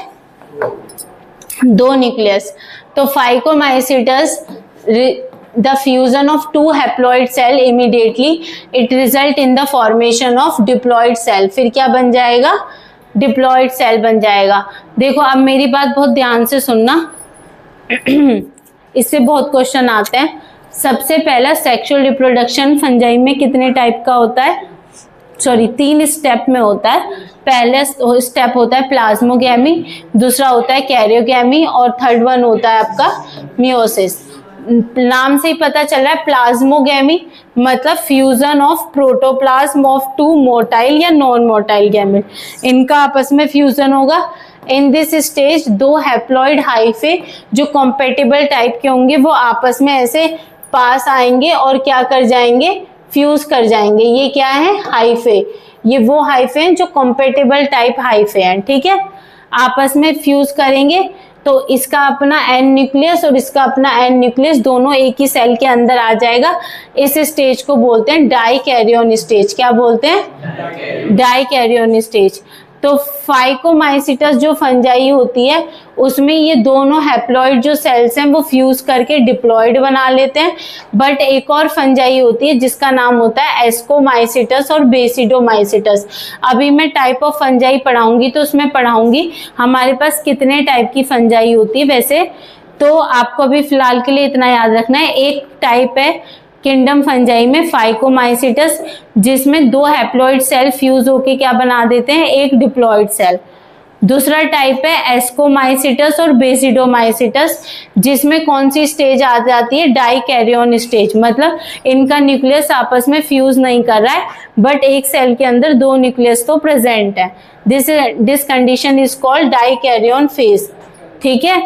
2 न्यूक्लियस. तो फाइकोमाइसीटस the fusion of 2 haploid cell immediately it result in the formation of diploid cell. फिर क्या बन जाएगा? डिप्लॉयड सेल बन जाएगा. देखो अब मेरी बात बहुत ध्यान से सुनना इससे बहुत क्वेश्चन आते हैं. सबसे पहला सेक्सुअल रिप्रोडक्शन फंजाई में कितने टाइप का होता है? 3 स्टेप में होता है. पहले स्टेप होता है प्लाज्मोगैमी, दूसरा होता है कैरियोगैमी और थर्ड वन होता है आपका मियोसिस. नाम से ही पता चल रहा है प्लाज्मोगैमी मतलब fusion of protoplasm of 2 motile या नॉन मोटाइल गैमेट. इनका आपस में फ्यूजन होगा. In this stage 2 haploid hyphae जो कॉम्पेटिबल टाइप के होंगे वो आपस में ऐसे पास आएंगे और क्या कर जाएंगे? फ्यूज कर जाएंगे. ये क्या है? हाइफे. ये वो हाइफे हैं जो कॉम्पेटिबल टाइप हाइफे हैं. ठीक है. आपस में फ्यूज करेंगे तो इसका अपना एन न्यूक्लियस और इसका अपना एन न्यूक्लियस दोनों एक ही सेल के अंदर आ जाएगा. इस स्टेज को बोलते हैं डाइकैरियोन स्टेज. क्या बोलते हैं? Dikaryon stage. तो फाइकोमाइसिटस जो फंजाई होती है उसमें ये दोनों हैप्लॉइड जो सेल्स हैं वो फ्यूज करके डिप्लॉइड बना लेते हैं। बट एक और फंजाई होती है जिसका नाम होता है एस्कोमाइसिटस और बेसिडोमाइसिटस। अभी मैं टाइप ऑफ फंजाई पढ़ाऊंगी तो उसमें पढ़ाऊंगी हमारे पास कितने टाइप की फंजाई होती है। वैसे तो आपको अभी फिलहाल के लिए इतना याद रखना है, एक टाइप है किंगडम फंजाई में फाइकोमाइसिटस जिसमें दो हैप्लॉइड सेल फ्यूज होके क्या बना देते हैं, एक डिप्लॉइड सेल। दूसरा टाइप है एस्कोमाइसिटस और बेसिडोमाइसिटस जिसमें कौन सी स्टेज आ जाती है, डाइकैरियन स्टेज, मतलब इनका न्यूक्लियस आपस में फ्यूज नहीं कर रहा है बट एक सेल के अंदर दो न्यूक्लियस तो प्रेजेंट है। This condition is called dikaryon phase. ठीक है,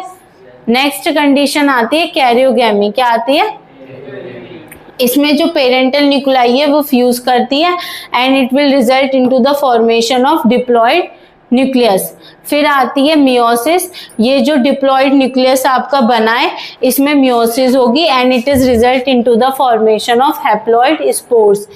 नेक्स्ट कंडीशन आती है कैरियोगैमी। क्या आती है, इसमें जो पेरेंटल न्यूक्लाई है वो फ्यूज करती है and it will result into the formation of diploid nucleus. फिर आती है मियोसिस, ये जो डिप्लॉइड न्यूक्लियस आपका बना है इसमें मियोसिस होगी and it is result into the formation of haploid spores.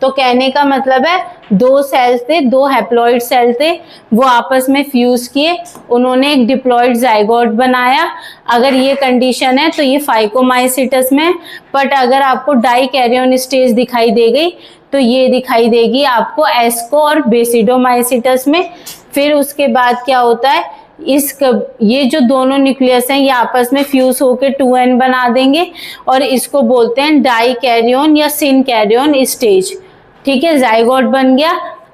तो कहने का मतलब है दो सेल्स थे, दो हैप्लॉइड सेल थे, वो आपस में फ्यूज किए, उन्होंने एक डिप्लॉइड जाइगोट बनाया। अगर ये कंडीशन है तो ये फाइकोमाइसिटस में, बट अगर आपको डाइकैरियन स्टेज दिखाई दे गई तो ये दिखाई देगी आपको एस्को और बेसिडोमाइसिटस में। फिर उसके बाद क्या होता है, ये जो दोनों न्यूक्लियस हैं ये आपस में फ्यूज होकर 2n बना देंगे और इसको बोलते हैं डाइकैरियन या सिनकैरियन स्टेज। ठीक है, जाइगोट बन गया,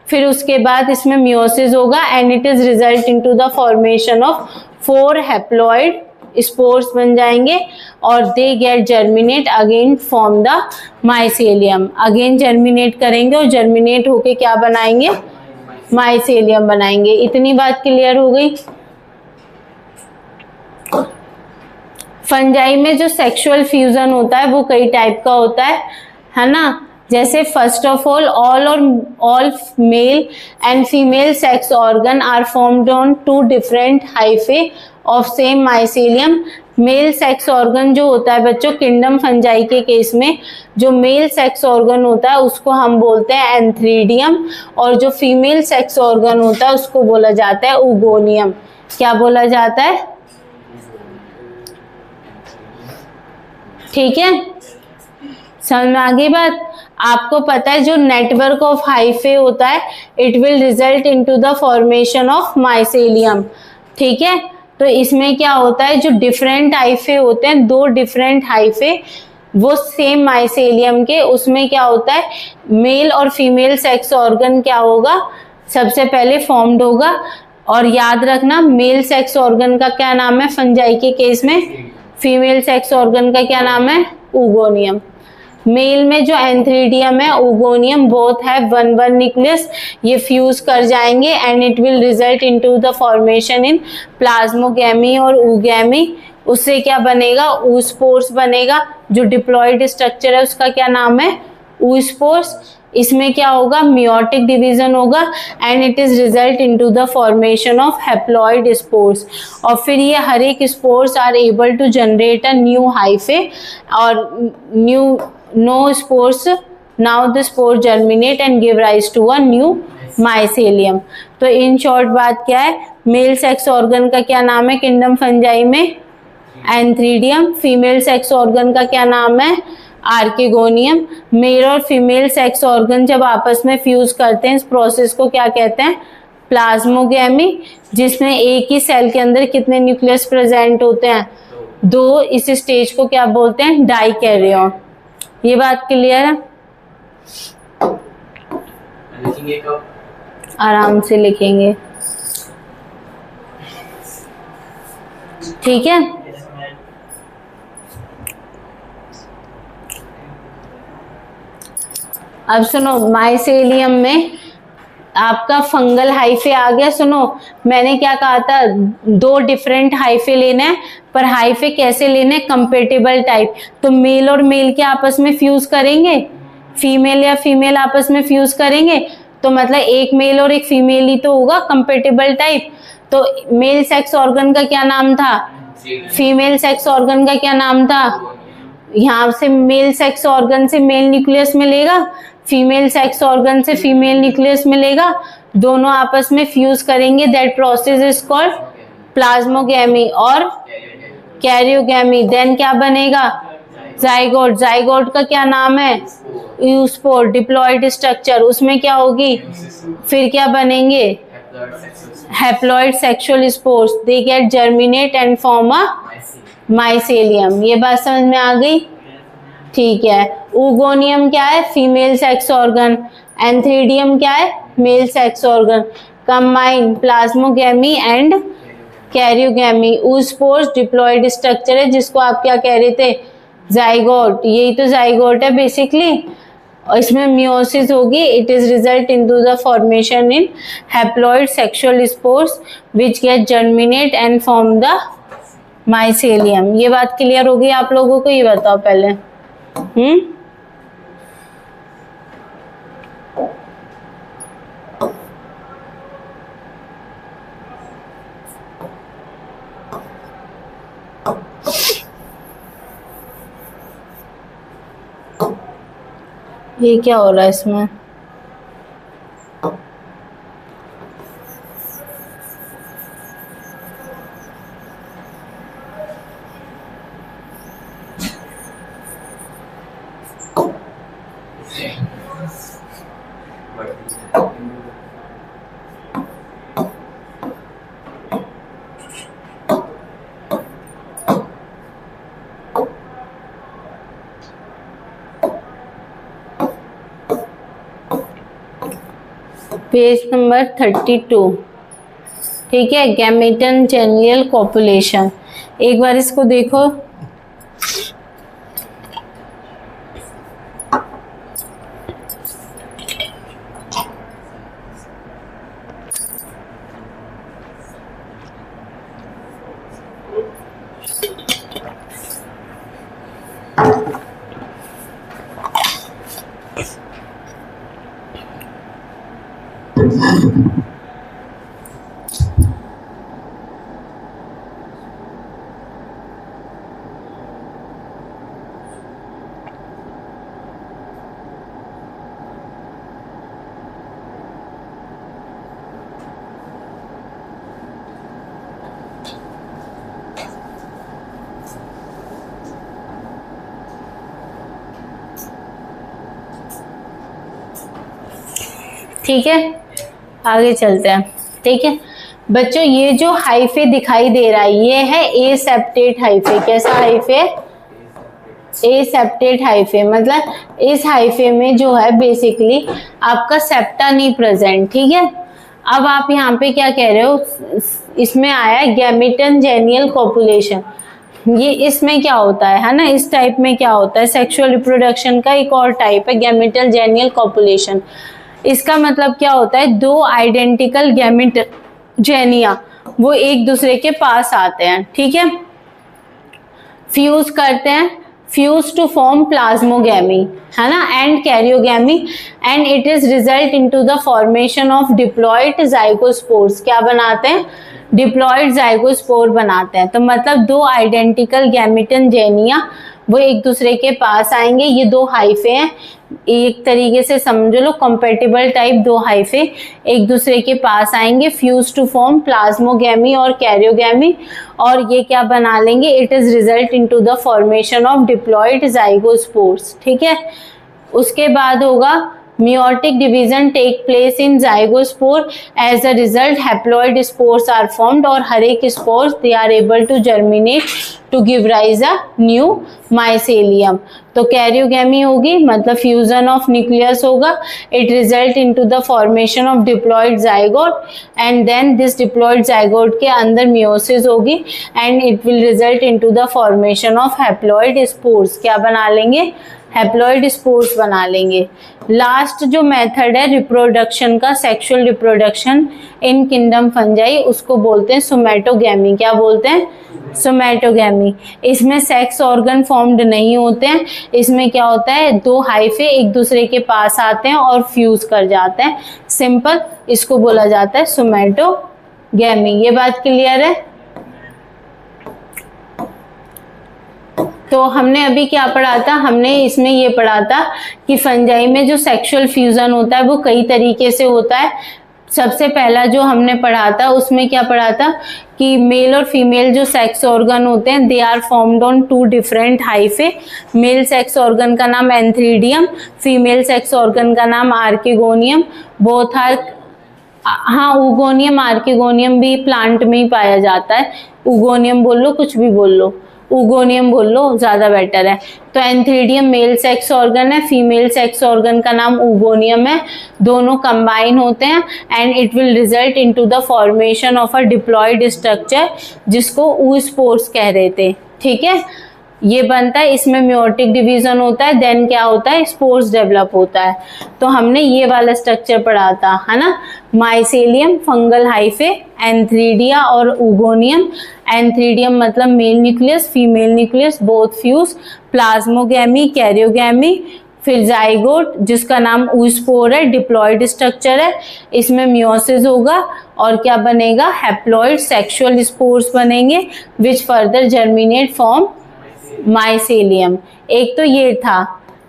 फिर उसके बाद इसमें मियोसिस होगा and it is result into the formation of 4 haploid spores बन जाएंगे और they get germinate again form the mycelium. Again germinate करेंगे और जर्मिनेट होके क्या बनाएंगे, माइसेलियम बनाएंगे। इतनी बात क्लियर हो गई। फंजाई में जो सेक्सुअल फ्यूजन होता है वो कई टाइप का होता है ना। जैसे first of all male and female sex organ are formed on 2 different hyphae of same mycelium. Male sex organ जो होता है बच्चों, किंगडम फंजाई के केस में जो मेल सेक्स ऑर्गन होता है उसको हम बोलते हैं एंथ्रीडियम और जो फीमेल सेक्स ऑर्गन होता है उसको बोला जाता है उगोनियम। क्या बोला जाता है, ठीक है, समझ में आ गई बात। आपको पता है जो नेटवर्क ऑफ हाइफे होता है it will result into the formation of mycelium. ठीक है, तो इसमें क्या होता है, जो डिफरेंट हाइफे होते हैं, 2 डिफरेंट हाइफे वो सेम माइसेलियम के, उसमें क्या होता है मेल और फीमेल सेक्स ऑर्गन क्या होगा, सबसे पहले फॉर्म्ड होगा। और याद रखना मेल सेक्स ऑर्गन का क्या नाम है फंजाई के केस में, फीमेल सेक्स ऑर्गन का क्या नाम है, उगोनियम। मेल में जो एंथ्रीडियम है, उगोनियम, बोथ है 1 न्यूक्लियस, ये फ्यूज कर जाएंगे and it will result into the formation in plasmogamy और ऊगैमी। उससे क्या बनेगा, ऊस्पोर्स बनेगा। जो डिप्लॉइड स्ट्रक्चर है उसका क्या नाम है, ऊस्पोर्स। इसमें क्या होगा, मियोटिक डिवीजन होगा and it is result into the formation of haploid spores. और फिर ये हर एक spores are able to generate a new hyphae और no spores, now the spore germinate and give rise to a new mycelium। तो in short बात क्या है, मेल सेक्स ऑर्गन का क्या नाम है किंगडम फंजाई में, एंथ्रीडियम। फीमेल सेक्स ऑर्गन का क्या नाम है, आर्किगोनियम। मेल और फीमेल सेक्स ऑर्गन जब आपस में फ्यूज करते हैं इस प्रोसेस को क्या कहते हैं, प्लाज्मोगैमी, जिसमें एक ही सेल के अंदर कितने न्यूक्लियस प्रेजेंट होते हैं, 2। इस स्टेज को क्या बोलते हैं, डाइकैरियन। ये बात क्लियर है, आराम से लिखेंगे, ठीक है। अब सुनो, माइसेलियम में आपका फंगल हाइफे आ गया। सुनो, मैंने क्या कहा था, 2 डिफरेंट हाइफे लेने हैं, पर हाइफे कैसे लेने, कंपेटिबल टाइप। तो मेल और मेल के आपस में फ्यूज करेंगे, फीमेल या फीमेल आपस में फ्यूज करेंगे, तो मतलब एक मेल और एक फीमेल ही तो होगा, कंपेटिबल टाइप। तो मेल सेक्स ऑर्गन का क्या नाम था, फीमेल सेक्स ऑर्गन का क्या नाम था। यहाँ से मेल सेक्स ऑर्गन से मेल न्यूक्लियस मिलेगा, फीमेल सेक्स ऑर्गन से फीमेल न्यूक्लियस मिलेगा, दोनों आपस में फ्यूज करेंगे, that process is called plasmogamy और कैरियोगैमी। देन क्या बनेगा, जाइगोट। जाइगोट का क्या नाम है, यूस्पोर। डिप्लॉइड स्ट्रक्चर, उसमें क्या होगी, फिर क्या बनेंगे, haploid sexual spores, they get germinate and form a mycelium. ये बात समझ में आ गई, ठीक है। ऊगोनियम क्या है, फीमेल सेक्स ऑर्गन। एंथ्रीडियम क्या है, mail sex organ. Combine plasmogamy and karyogamy. Oospores diploid structure है, जिसको आप क्या कह रहे थे, जाइगोट। यही तो जाइगोट है बेसिकली, और इसमें मियोसिस होगी। It is result into the formation in haploid sexual spores which get germinate and form the mycelium. ये बात क्लियर होगी आप लोगों को, ये बताओ पहले। ये क्या हो रहा है इसमें, पेज नंबर 32, ठीक है। गैमेटन जेनियल कॉपुलेशन, एक बार इसको देखो। ठीक है, आगे चलते हैं, ठीक है बच्चों। ये जो हाइफे दिखाई दे रहा है, ये है ए सेप्टेट हाइफे। कैसा हाइफे, ए सेप्टेट हाइफे। मतलब इस हाइफे में जो है बेसिकली आपका सेप्टा नहीं प्रेजेंट, ठीक है। अब आप यहाँ पे क्या कह रहे हो, इसमें आया गैमेटन जेनियल कॉपुलेशन। ये इसमें क्या होता है ना, इस टाइप में क्या होता है, सेक्सुअल रिप्रोडक्शन का एक और टाइप है गैमेटल जेनियल कॉपुलेशन। इसका मतलब क्या होता है, दो आइडेंटिकल गैमेट जेनिया वो एक दूसरे के पास आते हैं, ठीक है, फ्यूज करते हैं, फ्यूज टू फॉर्म प्लाज्मोगैमी, है ना, and karyogamy, and it is result into the formation of diploid zygospores. क्या बनाते हैं, डिप्लॉइड जाइगोस्पोर बनाते हैं। तो मतलब दो आइडेंटिकल गैमेटन जेनिया वो एक दूसरे के पास आएंगे। ये दो हाइफे हैं, एक तरीके से समझ लो कंपैटिबल टाइप दो हाइफे एक दूसरे के पास आएंगे, फ्यूज टू फॉर्म प्लाज्मोगैमी और कैरियोगैमी, और ये क्या बना लेंगे, it is result into the formation of diploid zygospores, ठीक है। उसके बाद होगा meiotic division take place in zygospore. As a result haploid spores are formed और हर एक spores they are able to germinate to give rise a new mycelium. तो karyogamy होगी मतलब फ्यूजन ऑफ न्यूक्लियस होगा, it result into the formation of diploid zygote, and then this diploid zygote के अंदर meiosis होगी and it will result into the formation of haploid spores. क्या बना लेंगे, हैप्लॉइड स्पोर्स बना लेंगे। लास्ट जो मेथड है रिप्रोडक्शन का, sexual reproduction in kingdom fungi, उसको बोलते हैं सोमैटोगैमी। क्या बोलते हैं, सोमैटोगैमी। इसमें सेक्स ऑर्गन फॉर्म्ड नहीं होते हैं, इसमें क्या होता है दो हाइफे एक दूसरे के पास आते हैं और फ्यूज कर जाते हैं, सिंपल, इसको बोला जाता है सोमैटोगैमी। ये बात क्लियर है। तो हमने अभी क्या पढ़ा था, हमने इसमें ये पढ़ा था कि फंजाई में जो सेक्सुअल फ्यूजन होता है वो कई तरीके से होता है। सबसे पहला जो हमने पढ़ा था उसमें क्या पढ़ा था कि मेल और फीमेल जो सेक्स ऑर्गन होते हैं they are formed on 2 different hyphae. Male sex organ का नाम एंथ्रीडियम, फीमेल सेक्स ऑर्गन का नाम आर्किगोनियम। बोथ आर, हाँ उगोनियम आर्किगोनियम भी प्लांट में ही पाया जाता है। उगोनियम बोल लो, कुछ भी बोल लो, उगोनियम बोल लो ज्यादा बेटर है। तो एंथ्रीडियम मेल सेक्स ऑर्गन है, फीमेल सेक्स ऑर्गन का नाम उगोनियम है। दोनों कंबाइन होते हैं and it will result into the formation of a diploid structure जिसको oospores कह रहे थे। ठीक है, ये बनता है, इसमें म्योटिक डिवीजन होता है, देन क्या होता है, स्पोर्स डेवलप होता है। तो हमने ये वाला स्ट्रक्चर पढ़ा था, है ना, माइसेलियम, फंगल हाइफे, एंथ्रीडिया और उगोनियम। एंथ्रीडियम मतलब mail nucleus, female nucleus both fuse, plasmogamy, karyogamy, फिर जाइगोट जिसका नाम oospore है, डिप्लॉयड स्ट्रक्चर है, इसमें मियोसिस होगा और क्या बनेगा, हैप्लॉइड सेक्सुअल स्पोर्स बनेंगे which further germinate form mycelium. एक तो ये था।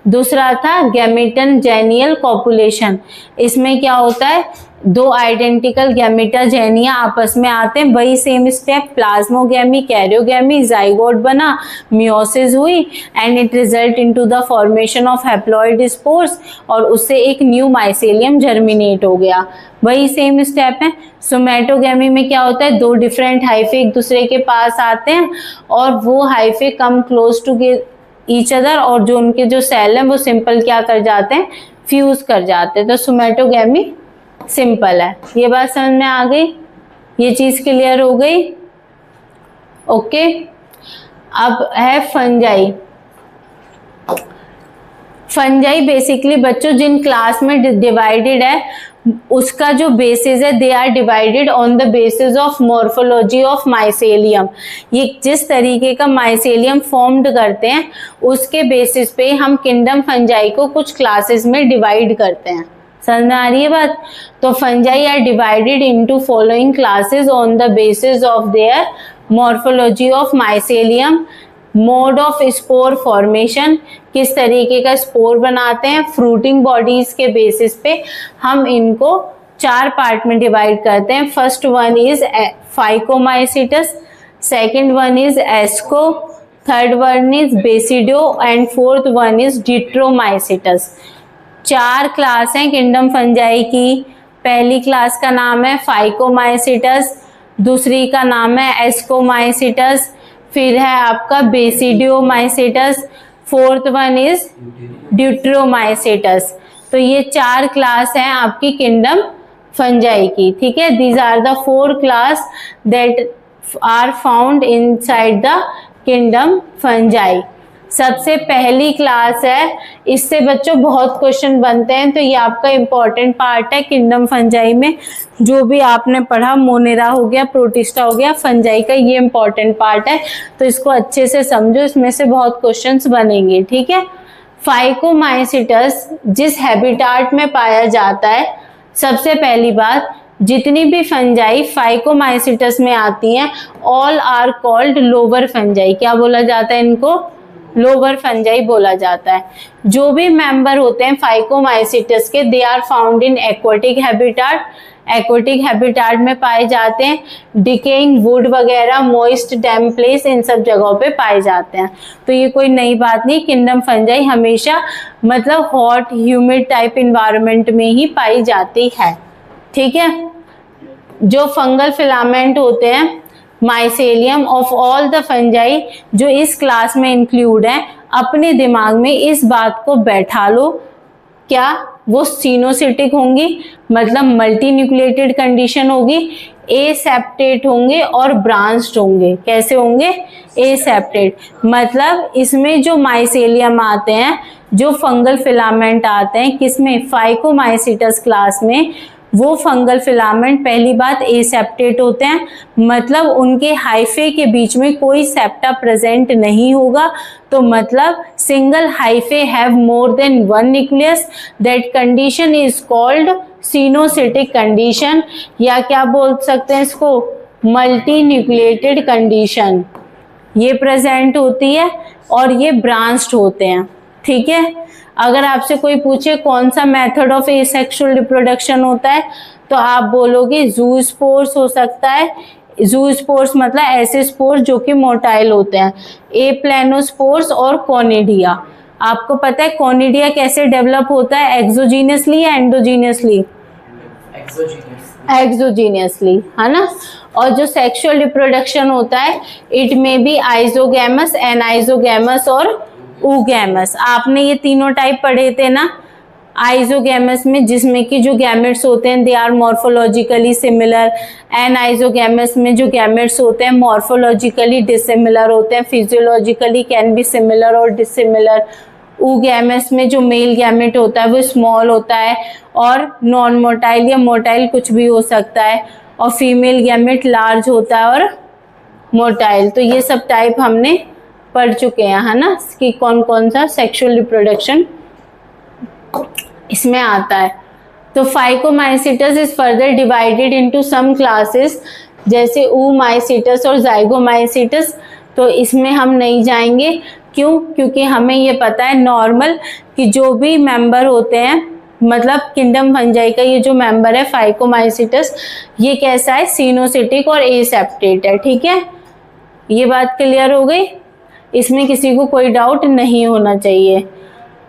दूसरा था गैमेटन जेनियल कॉपुलेशन। इसमें क्या होता है, 2 आइडेंटिकल गैमेटा जेनिया आपस में आते हैं, वही same step, plasmogamy, karyogamy, zygote बना, मियोसिस हुई and it result into the formation of haploid spores और उससे एक न्यू माइसेलियम जर्मिनेट हो गया। वही सेम स्टेप है। सोमैटोगैमी में क्या होता है, 2 डिफरेंट हाइफे एक दूसरे के पास आते हैं और वो hyphae come close to each other और जो उनके जो सेल हैं वो सिंपल क्या कर जाते हैं, फ्यूज कर जाते हैं। तो सोमैटोगैमी सिंपल है। ये बात समझ में आ गई, ये चीज क्लियर हो गई। ओके, अब है फंजाई। फंजाई बेसिकली बच्चों जिन क्लास में डिवाइडेड है उसका जो बेसिस है they are divided on the basis of morphology of mycelium. ये जिस तरीके का माइसेलियम फॉर्म्ड करते हैं उसके बेसिस पे हम किंगडम फंजाई को कुछ क्लासेस में डिवाइड करते हैं। समझ में आ रही है बात? तो fungi are divided into following classes on the basis of their morphology of mycelium, mode of spore formation, किस तरीके का स्पोर बनाते हैं, फ्रूटिंग बॉडीज के बेसिस पे हम इनको 4 पार्ट में डिवाइड करते हैं। First one is phycomycetes, second one is asco, third one is basidio and fourth one is deuteromycetes. 4 class हैं किंगडम फंजाई की। पहली क्लास का नाम है फाइकोमाइसिटस, दूसरी का नाम है एस्कोमाइसिटस, फिर है आपका बेसिडियोमाइसिटस, फोर्थ वन इज ड्यूट्रोमाइसिटस। तो ये 4 क्लास हैं आपकी किंगडम फंजाई की। ठीक है, these are the 4 class that are found inside the kingdom fungi. सबसे पहली क्लास है, इससे बच्चों बहुत क्वेश्चन बनते हैं, तो ये आपका इम्पोर्टेंट पार्ट है किंगडम फंजाई में। जो भी आपने पढ़ा, मोनेरा हो गया, प्रोटिस्टा हो गया, फंजाई का ये इम्पोर्टेंट पार्ट है, तो इसको अच्छे से समझो, इसमें से बहुत क्वेश्चंस बनेंगे। ठीक है, फाइकोमाइसिटस जिस हैबिटाट में पाया जाता है, सबसे पहली बात, जितनी भी फंजाई फाइकोमाइसिटस में आती हैं all are called lower fungi. क्या बोला जाता है इनको? लोअर फंजाई बोला जाता है। जो भी मेंबर होते हैं फाइकोमाइसिटस के they are found in aquatic habitat. Aquatic habitat में पाए जाते हैं, डिकेइंग वुड वगैरह, मॉइस्ट डैम्प प्लेस, इन सब जगहों पे पाए जाते हैं। तो ये कोई नई बात नहीं, किंगडम फंजाई हमेशा मतलब हॉट ह्यूमिड टाइप इन्वायरमेंट में ही पाई जाती है। ठीक है, जो फंगल फिलामेंट होते हैं mycelium of all the fungi जो इस क्लास में इंक्लूड है, अपने दिमाग में इस बात को बैठा लो, क्या वो सिनोसिटिक होंगी, मतलब मल्टी न्यूक्लिएटेड कंडीशन होगी, एसेप्टेट होंगे और ब्रांच्ड होंगे। कैसे होंगे? एसेप्टेट, मतलब इसमें जो माइसेलियम आते हैं, जो फंगल फिलामेंट आते हैं, किसमें? फाइकोमाइसिटस क्लास में, वो फंगल फिलामेंट पहली बात एसेप्टेट होते हैं, मतलब उनके हाइफे के बीच में कोई सेप्टा प्रेजेंट नहीं होगा। तो मतलब single hyphae have more than 1 nucleus, that condition is called coenocytic condition, या क्या बोल सकते हैं इसको? Multi nucleated condition. ये प्रेजेंट होती है और ये ब्रांच्ड होते हैं। ठीक है, अगर आपसे कोई पूछे कौन सा मेथड ऑफ एसेक्सुअल रिप्रोडक्शन होता है, तो आप बोलोगे ज़ूस्पोर्स हो सकता है। ज़ूस्पोर्स मतलब ऐसे स्पोर्स जो कि मोटाइल होते हैं। एप्लेनोस्पोर्स और कोनिडिया। आपको पता है कोनिडिया कैसे डेवलप होता है, एक्सोजीनियसली या एंडोजीनियसली? एक्सोजीनियसली, है ना। और जो सेक्सुअल रिप्रोडक्शन होता है इट में बी आइजोगैमस, एनाइजोगैमस और ऊगैमस। आपने ये तीनों टाइप पढ़े थे ना आइजोगैमस में, जिसमें कि जो गैमेट्स होते हैं दे आर मॉर्फोलॉजिकली सिमिलर। एनाइजोगैमस में जो गैमेट्स होते हैं मॉर्फोलॉजिकली डिसिमिलर होते हैं, फिजियोलॉजिकली कैन बी सिमिलर और डिसिमिलर। ऊगैमस में जो मेल गैमेट होता है वो स्मॉल होता है और नॉन मोटाइल या मोटाइल कुछ भी हो सकता है, और फीमेल गैमेट लार्ज होता है और मोटाइल। तो ये सब टाइप हमने पढ़ चुके हैं, है ना, कि कौन कौन सा सेक्सुअल रिप्रोडक्शन इसमें आता है। तो phycomycetes is further divided into some classes, जैसे oomaisitas और zygomaisitas। तो इसमें हम नहीं जाएंगे, क्यों? क्योंकि हमें ये पता है नॉर्मल कि जो भी मेंबर होते हैं, मतलब किंगडम फंजाई का ये जो मेंबर है फाइकोमाइसीटस, ये कैसा है, सिनोसिटिक और एसेप्टेट है। ठीक है, ये बात क्लियर हो गई, इसमें किसी को कोई डाउट नहीं होना चाहिए।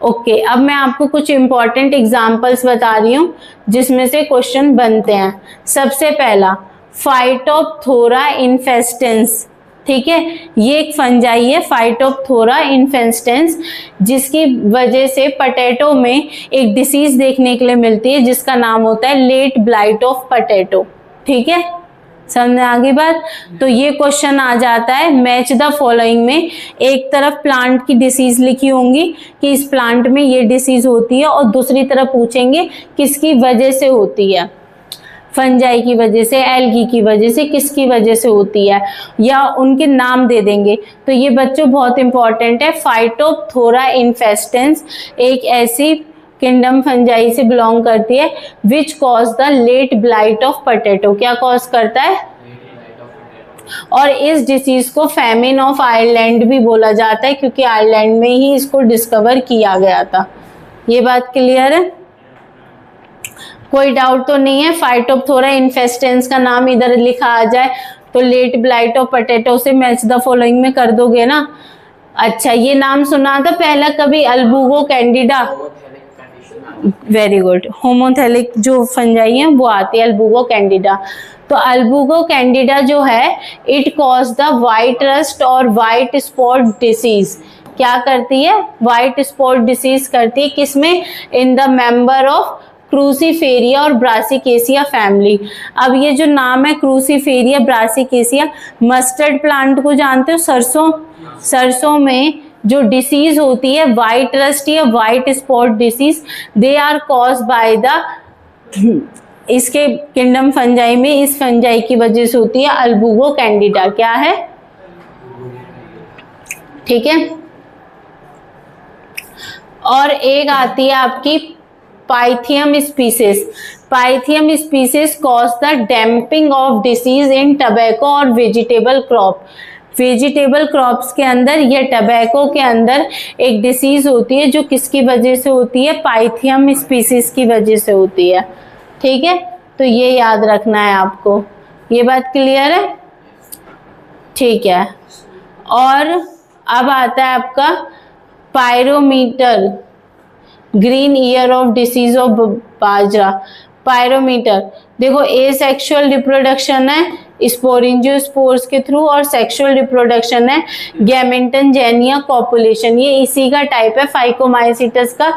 ओके, अब मैं आपको कुछ इंपॉर्टेंट एग्जांपल्स बता रही हूँ जिसमें से क्वेश्चन बनते हैं। सबसे पहला फाइटोप्थोरा इन्फेस्टेंस। ठीक है, ये एक फंजाई है फाइटोप्थोरा इन्फेस्टेंस, जिसकी वजह से पोटैटो में एक डिसीज देखने के लिए मिलती है जिसका नाम होता है लेट ब्लाइट ऑफ पोटैटो। ठीक है, समझ आ गई बात। तो ये क्वेश्चन आ जाता है मैच द फॉलोइंग में, एक तरफ प्लांट की डिसीज लिखी होंगी कि इस प्लांट में ये डिसीज होती है, और दूसरी तरफ पूछेंगे किसकी वजह से होती है, फंजाई की वजह से, एल्गी की वजह से, किसकी वजह से होती है, या उनके नाम दे देंगे। तो ये बच्चों बहुत इंपॉर्टेंट है। फाइटोप्थोरा इन्फेस्टेंस एक ऐसी किंगडम फंजाई से बिलोंग करती है which cause the late blight of potato. क्या कॉज करता है? और इस डिसीज को फैमिन ऑफ आयरलैंड भी बोला जाता है, क्योंकि आयरलैंड में ही इसको डिस्कवर किया गया था। ये बात क्लियर है, कोई डाउट तो नहीं है? फाइटोप्थोरा इन्फेस्टेंस का नाम इधर लिखा आ जाए तो लेट ब्लाइट ऑफ पोटैटो से मैच द फॉलोइंग में कर दोगे ना। अच्छा, ये नाम सुना था पहला कभी, अल्बुगो कैंडिडा? वेरी गुड, होमोथेलिक जो फंजाई है वो आती है अल्बुगो कैंडिडा। तो अल्बुगो कैंडिडा जो है it cause the white rust और व्हाइट स्पॉट डिसीज। क्या करती है? व्हाइट स्पॉट डिसीज करती है, किसमें? इन द मेंबर ऑफ क्रूसीफेरिया और ब्रासिकेसिया फैमिली। अब ये जो नाम है क्रूसीफेरिया ब्रासिकेसिया, मस्टर्ड प्लांट को जानते हो, सरसों, सरसों में जो डिसीज होती है व्हाइट रस्ट या white spot disease, they are cause by the, इसके किंगडम फंजाई में इस फंजाई की वजह से होती है अल्बुगो कैंडिडा। क्या है? ठीक है, और एक आती है आपकी Pythium species. Pythium species cause the damping off disease in tobacco और वेजिटेबल क्रॉप। वेजिटेबल क्रॉप्स के अंदर या टबैको के अंदर एक डिसीज होती है जो किसकी वजह से होती है? पाइथियम स्पीसीज की वजह से होती है। ठीक है, तो ये याद रखना है आपको। ये बात क्लियर है? ठीक है, और अब आता है आपका pyrometer, green ear of disease of bajra. Pyrometer देखो, एसेक्सुअल रिप्रोडक्शन है स्पोरिंजियोस्पोर्स के थ्रू, और सेक्सुअल रिप्रोडक्शन है गैमेटोजेनिया कॉपुलेशन। ये इसी का टाइप है फाइकोमाइसीटस का,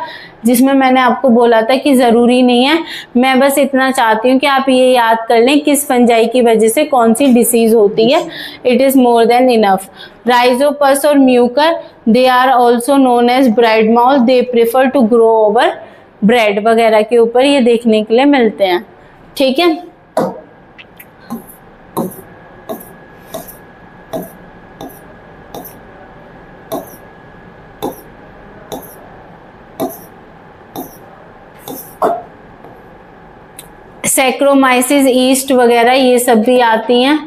जिसमें मैंने आपको बोला था कि ज़रूरी नहीं है, मैं बस इतना चाहती हूँ कि आप ये याद कर लें किस फंजाई की वजह से कौन सी डिसीज होती है। It is more than enough. Rhizopus और Mucor, they are also known as bread mould, they prefer to grow over bread वगैरह के ऊपर, ये देखने के लिए मिलते हैं। ठीक है, सैक्रोमाइसिस ईस्ट वगैरह ये सब भी आती हैं,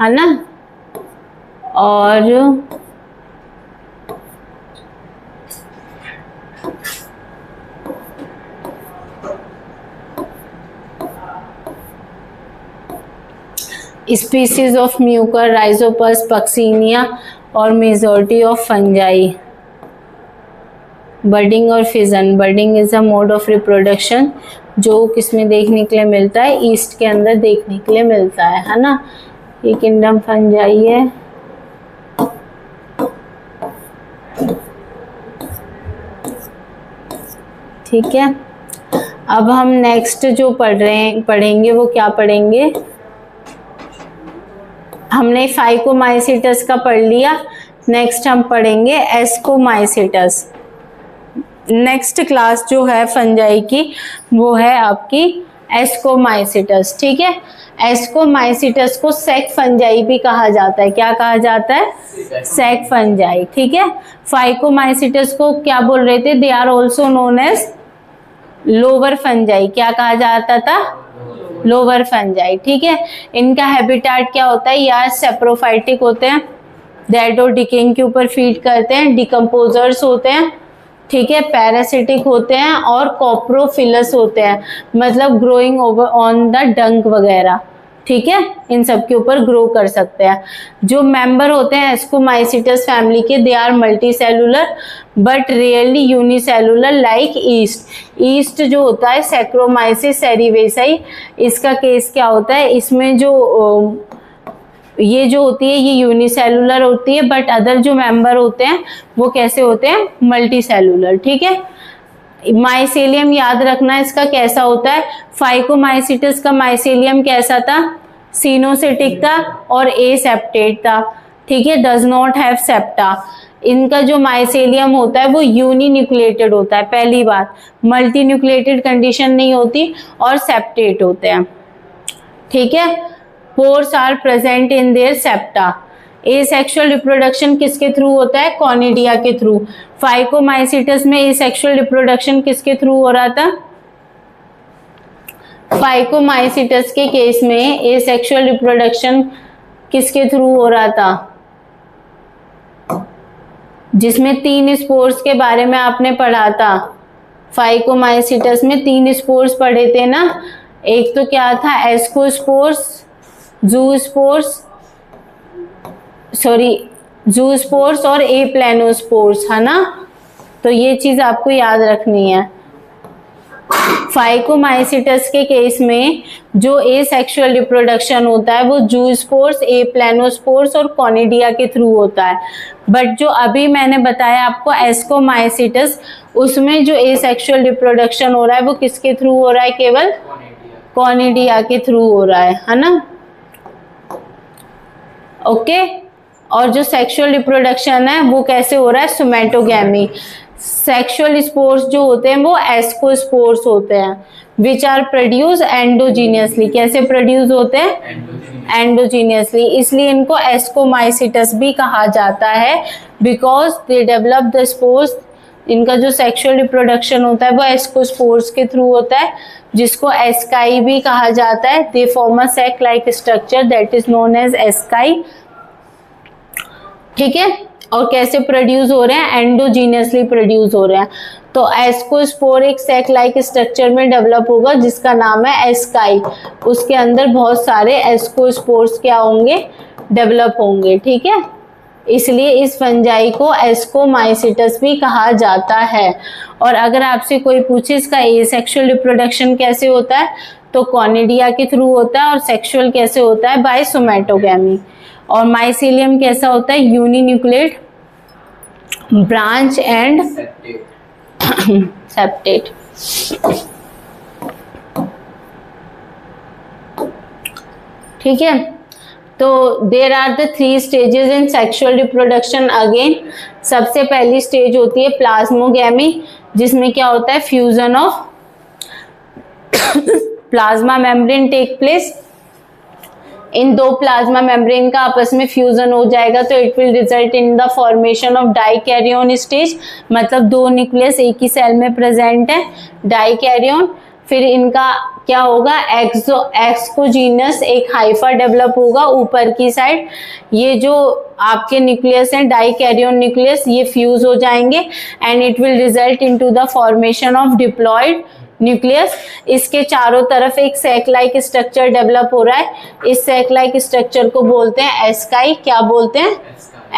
है ना। और species of Mucor, Rhizopus, Puccinia और मेजॉरिटी ऑफ फंजाई। बर्डिंग और fission. Budding is a mode of reproduction जो किसमें देखने के लिए मिलता है, ईस्ट के अंदर देखने के लिए मिलता है ना। ये किंगडम फंजाई है। ठीक है, अब हम नेक्स्ट जो पढ़ेंगे वो क्या पढ़ेंगे, हमने फाइकोमाइसीटस का पढ़ लिया, नेक्स्ट हम पढ़ेंगे एस्कोमाइसीटस। नेक्स्ट क्लास जो है फंजाई की वो है आपकी एस्कोमाइसीटस। ठीक है, एस्कोमाइसीटस को सेक फंजाई भी कहा जाता है। क्या कहा जाता है, सेक फंजाई। ठीक है, फाइकोमाइसीटस को क्या बोल रहे थे, they are also known as lower fungi. क्या कहा जाता था, लोअर फंजाई। ठीक है, इनका हैबिटेट क्या होता है, या सेप्रोफाइटिक होते हैं, डेड और डिकेइंग के ऊपर फीड करते हैं, डिकम्पोजर्स होते हैं। ठीक है, पैरासिटिक होते हैं और कॉप्रोफिलस होते हैं, मतलब ग्रोइंग ओवर ऑन द डंक वगैरह। ठीक है, इन सब के ऊपर ग्रो कर सकते हैं। जो मेंबर होते हैं एस्कोमाइसीटस फैमिली के, they are multicellular but rarely unicellular like yeast. Yeast जो होता है सैक्रोमाइसिस सेरिवेसाई, इसका केस क्या होता है, इसमें जो ये जो होती है ये यूनिसेलुलर होती है, बट अदर जो मेंबर होते हैं वो कैसे होते हैं, मल्टी सेलुलर। ठीक है, माइसेलियम याद रखना इसका कैसा होता है, फाइकोमाइसीटस का माइसेलियम कैसा था, सिनोसिटिक था और एसेप्टेट था। ठीक है, डज नॉट हैव सेप्टा। इनका जो माइसेलियम होता है वो यूनिन्यूक्लिएटेड होता है, पहली बात, मल्टी न्यूक्लिएटेड कंडीशन नहीं होती, और सेप्टेट होते हैं। ठीक है, pores are present in their septa. Asexual reproduction किसके थ्रू होता है, कॉनिडिया के थ्रू। फाइकोमाइसीटस में एसेक्सुअल रिप्रोडक्शन किसके थ्रू हो रहा था, फाइकोमाइसीटस के केस में एसेक्सुअल रिप्रोडक्शन किसके थ्रू हो रहा था, जिसमें 3 स्पोर्स के बारे में आपने पढ़ा था। फाइकोमाइसीटस में 3 स्पोर्स पढ़े थे ना, एक तो क्या था, एस्कोस्पोर्स, जूस्पोर्स और एप्लेनोस्पोर्स, है ना। तो ये चीज आपको याद रखनी है। फाइकोमाइसीटस के केस में जो एसेक्सुअल रिप्रोडक्शन होता है वो जूस्पोर्स, एप्लेनोस्पोर्स और कॉनिडिया के थ्रू होता है। बट जो अभी मैंने बताया आपको एस्कोमाइसीटस, उसमें जो एसेक्सुअल रिप्रोडक्शन हो रहा है वो किसके थ्रू हो रहा है, केवल कॉनिडिया के थ्रू हो रहा है ना। ओके, और जो सेक्सुअल रिप्रोडक्शन है वो कैसे हो रहा है, सोमैटोगैमी। सेक्सुअल स्पोर्स जो होते हैं वो एस्कोस्पोर्स होते हैं, विच आर प्रोड्यूस एंडोजीनियसली। कैसे प्रोड्यूस होते हैं, एंडोजीनियसली। इसलिए इनको एस्कोमाइसीटस भी कहा जाता है, because they develop the spores. इनका जो सेक्सुअल रिप्रोडक्शन होता है वो एस्कोस्पोर्स के थ्रू होता है, जिसको एस्काई भी कहा जाता है। They form a sac like structure that is known as asci. ठीक है, और कैसे प्रोड्यूस हो रहे हैं, एंडोजीनियसली प्रोड्यूस हो रहे हैं। तो एस्कोस्पोर एक सैक लाइक स्ट्रक्चर में डेवलप होगा जिसका नाम है एस्काई। उसके अंदर बहुत सारे एस्कोस्पोर्स क्या होंगे, डेवलप होंगे। ठीक है, इसलिए इस फंजाई को एस्कोमाइसीटस भी कहा जाता है। और अगर आपसे कोई पूछे इसका एसेक्सुअल रिप्रोडक्शन कैसे होता है, तो कॉनिडिया के थ्रू होता है, और सेक्सुअल कैसे होता है, बाय सोमैटोगैमी। और माइसेलियम कैसा होता है, यूनिन्यूक्लिएट, ब्रांच एंड सेप्टेट। ठीक है, तो there are the 3 stages in sexual reproduction. Again सबसे पहली स्टेज होती है प्लाज्मोगैमी, जिसमें क्या होता है, fusion of plasma membrane take place. इन 2 प्लाज्मा मेम्ब्रेन का आपस में फ्यूजन हो जाएगा तो it will result in the formation of dikaryon stage, मतलब 2 न्यूक्लियस एक ही सेल में प्रेजेंट है, डाइकैरियोन। फिर इनका क्या होगा, एक्सोजीनस एक हाइफा डेवलप होगा ऊपर की साइड। ये जो आपके न्यूक्लियस हैं, डाइकैरियोन न्यूक्लियस, ये फ्यूज हो जाएंगे and it will result into the formation of diploid nucleus, इसके चारों तरफ एक सैक लाइक स्ट्रक्चर डेवलप हो रहा है। इस सैक लाइक स्ट्रक्चर को बोलते हैं एस्काई। क्या बोलते हैं?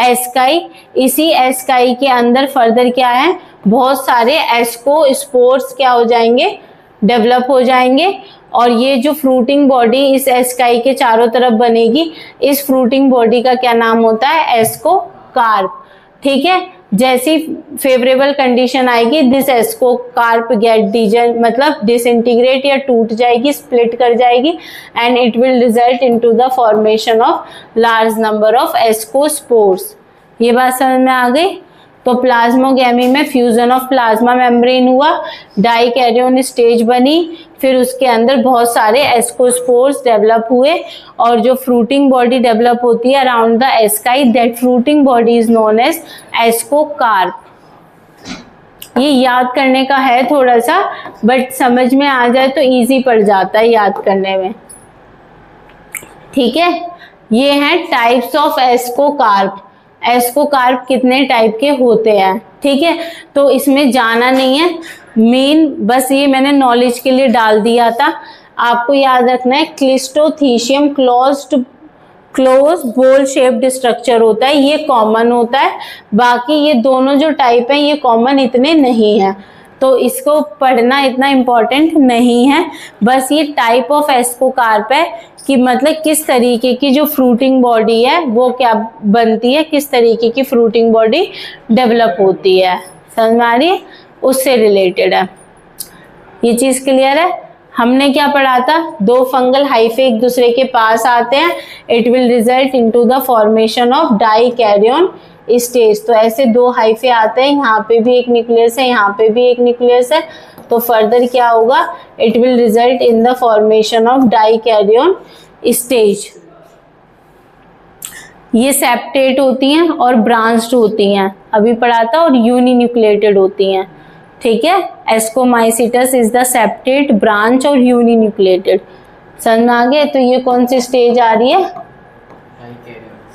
एस्काई। इसी एस्काई के अंदर फर्दर क्या है, बहुत सारे एस्कोस्पोर्स क्या हो जाएंगे, डेवलप हो जाएंगे। और ये जो फ्रूटिंग बॉडी इस एस्काई के चारों तरफ बनेगी, इस फ्रूटिंग बॉडी का क्या नाम होता है? एस्कोकार्प। ठीक है, जैसी फेवरेबल कंडीशन आएगी, दिस एस्कोकार्प गेट मतलब डिसइंटीग्रेट या टूट जाएगी, स्प्लिट कर जाएगी, and it will result into the formation of large number of ascospores. ये बात समझ में आ गई? तो प्लाज्मोगेमी में फ्यूजन ऑफ प्लाज्मा मेम्ब्रेन हुआ, डाइकैरियोन स्टेज बनी, फिर उसके अंदर बहुत सारे एस्कोस्पोर्स डेवलप हुए, और जो फ्रूटिंग बॉडी डेवलप होती है around the asci, that fruiting body is known as ascocarp. ये याद करने का है थोड़ा सा, बट समझ में आ जाए तो इजी पड़ जाता है याद करने में। ठीक है, ये हैं टाइप्स ऑफ एस्कोकार्प। एस्कोकार्प कितने टाइप के होते हैं, ठीक है, तो इसमें जाना नहीं है, मेन बस ये मैंने नॉलेज के लिए डाल दिया था। आपको याद रखना है क्लिस्टोथीशियम क्लोज बोल शेप्ड स्ट्रक्चर होता है, ये कॉमन होता है। बाकी ये दोनों जो टाइप हैं ये कॉमन इतने नहीं हैं, तो इसको पढ़ना इतना इम्पोर्टेंट नहीं है। बस ये टाइप ऑफ एस्कोकार्प है कि मतलब किस तरीके की जो फ्रूटिंग बॉडी है वो क्या बनती है, किस तरीके की फ्रूटिंग बॉडी डेवलप होती है, समझ में आ रही है? उससे रिलेटेड है ये चीज़। क्लियर है? हमने क्या पढ़ा था, दो फंगल हाइफे एक दूसरे के पास आते हैं, it will result into the formation of dikaryon stage. तो ऐसे दो हाइफे आते हैं, यहाँ पे भी एक न्यूक्लियस है, यहाँ पे भी एक न्यूक्लियस है, तो फर्दर क्या होगा, it will result in the formation of dikaryon stage. ये सेप्टेट होती हैं और ब्रांच्ड होती हैं, अभी पढ़ा था, और यूनिन्यूक्लिएटेड होती हैं। ठीक है, एस्कोमाइसिटस इज द सेप्टेट, ब्रांच और यूनिन्यूक्लिएटेड। समझ में आ गया? तो ये कौन सी स्टेज आ रही है?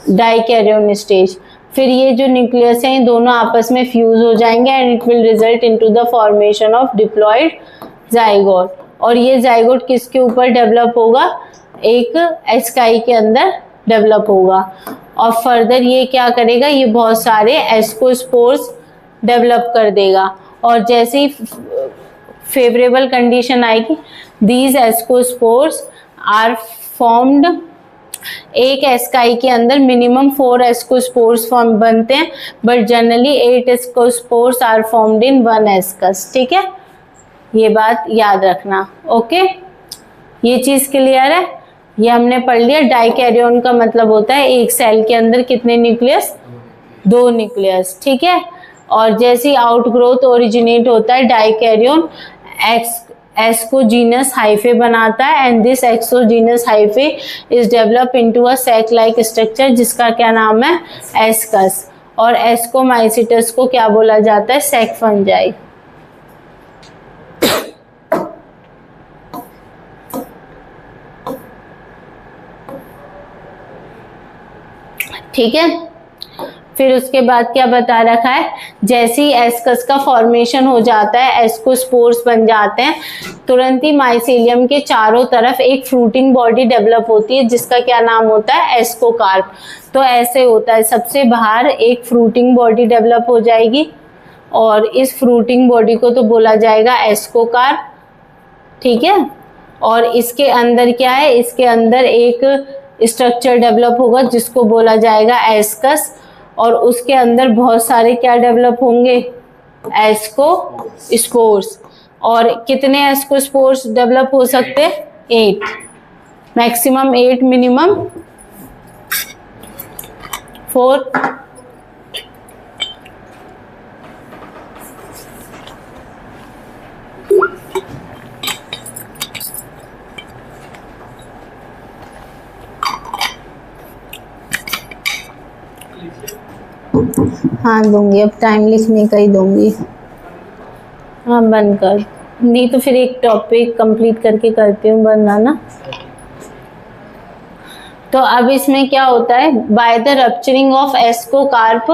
Dikaryon stage. फिर ये जो न्यूक्लियस है ये दोनों आपस में फ्यूज हो जाएंगे and it will result into the formation of diploid zygote. और ये जाइगोट किसके ऊपर डेवलप होगा? एक एस्काई के अंदर डेवलप होगा। और फर्दर ये क्या करेगा, ये बहुत सारे एस्कोस्पोर्स डेवलप कर देगा, और जैसे ही फेवरेबल कंडीशन आएगी, दीज एस्कोस्पोर्स आर फॉर्म्ड। एक एस्काई के अंदर मिनिमम 4 एस्कोस्पोर्स फॉर्म बनते हैं, but generally 8 ascospores are formed in 1 ascus. ठीक है, ये बात याद रखना। ओके, ये चीज क्लियर है? ये हमने पढ़ लिया। डाइकैरियोन का मतलब होता है एक सेल के अंदर कितने न्यूक्लियस? 2 न्यूक्लियस। ठीक है, और जैसे आउटग्रोथ ओरिजिनेट होता है डाइकैरियोन एक्सोजीनस हाइफे बनाता है, and this exogenous hyphae is develop into a sac like structure जिसका क्या नाम है? एस्कस। और एस्कोमाइसिटस को क्या बोला जाता है? Sac fungi. ठीक है, फिर उसके बाद क्या बता रखा है, जैसे ही एस्कस का फॉर्मेशन हो जाता है, एस्कोस्पोर्स बन जाते हैं, तुरंत ही माइसेलियम के चारों तरफ एक फ्रूटिंग बॉडी डेवलप होती है जिसका क्या नाम होता है? एस्कोकार्प। तो ऐसे होता है, सबसे बाहर एक फ्रूटिंग बॉडी डेवलप हो जाएगी और इस फ्रूटिंग बॉडी को तो बोला जाएगा एस्कोकार्प। ठीक है, और इसके अंदर क्या है? इसके अंदर एक स्ट्रक्चर डेवलप होगा जिसको बोला जाएगा एस्कस, और उसके अंदर बहुत सारे क्या डेवलप होंगे? एस्कोस्पोर्स। और कितने एस्कोस्पोर्स डेवलप हो सकते हैं? 8, मैक्सिमम 8, मिनिमम 4। हाँ दूंगी, अब टाइम लिखने का ही दूंगी। हाँ बंद कर, नहीं तो फिर एक टॉपिक कंप्लीट करके करती हूँ बंद, ना। तो अब इसमें क्या होता है? By the rupturing of ascocarp,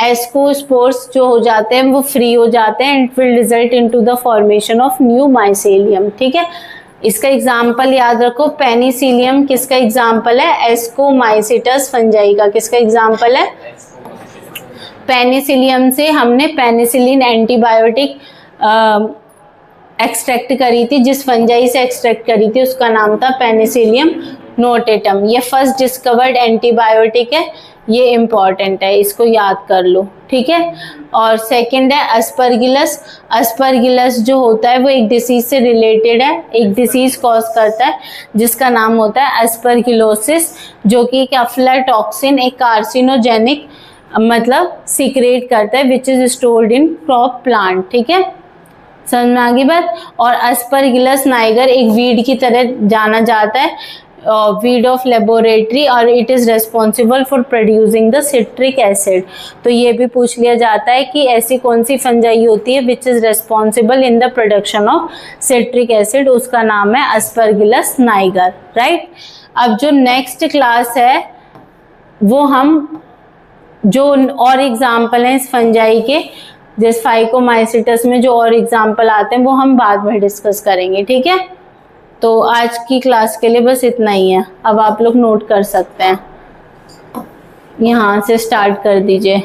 ascospores जो हो जाते हैं वो फ्री हो जाते हैं, it will result into the formation of new mycelium. ठीक है, इसका एग्जाम्पल याद रखो, पेनिसिलियम किसका एग्जाम्पल है? एस्कोमाइसिटस फंजाई का। किसका एग्जाम्पल है? पेनिसिलियम से हमने पेनिसिलिन एंटीबायोटिक एक्सट्रैक्ट करी थी, जिस फंजाई से एक्सट्रैक्ट करी थी उसका नाम था पेनिसिलियम नोटेटम। ये फर्स्ट डिस्कवर्ड एंटीबायोटिक है, ये इंपॉर्टेंट है, इसको याद कर लो। ठीक है, और सेकंड है अस्परगिलस। अस्परगिलस जो होता है वो एक डिसीज से रिलेटेड है, एक डिसीज कॉज करता है जिसका नाम होता है अस्परगिलोसिस, जो कि एक अफ्लाटॉक्सिन, एक कार्सिनोजेनिक मतलब सीक्रेट करता है, which is stored in crop plant. ठीक है, समझ में आ गई बात। और अस्परगिलस नाइगर एक वीड की तरह जाना जाता है, वीड ऑफ लेबोरेटरी, और it is responsible for producing the citric acid. तो ये भी पूछ लिया जाता है कि ऐसी कौन सी फंजाई होती है which is responsible in the production of citric acid, उसका नाम है अस्परगिलस नाइगर। राइट, अब जो नेक्स्ट क्लास है वो हम जो और एग्जाम्पल हैं इस फंजाई के, जैसे फाइकोमाइसिटस में जो और एग्जाम्पल आते हैं वो हम बाद में डिस्कस करेंगे। ठीक है, तो आज की क्लास के लिए बस इतना ही है। अब आप लोग नोट कर सकते हैं, यहाँ से स्टार्ट कर दीजिए।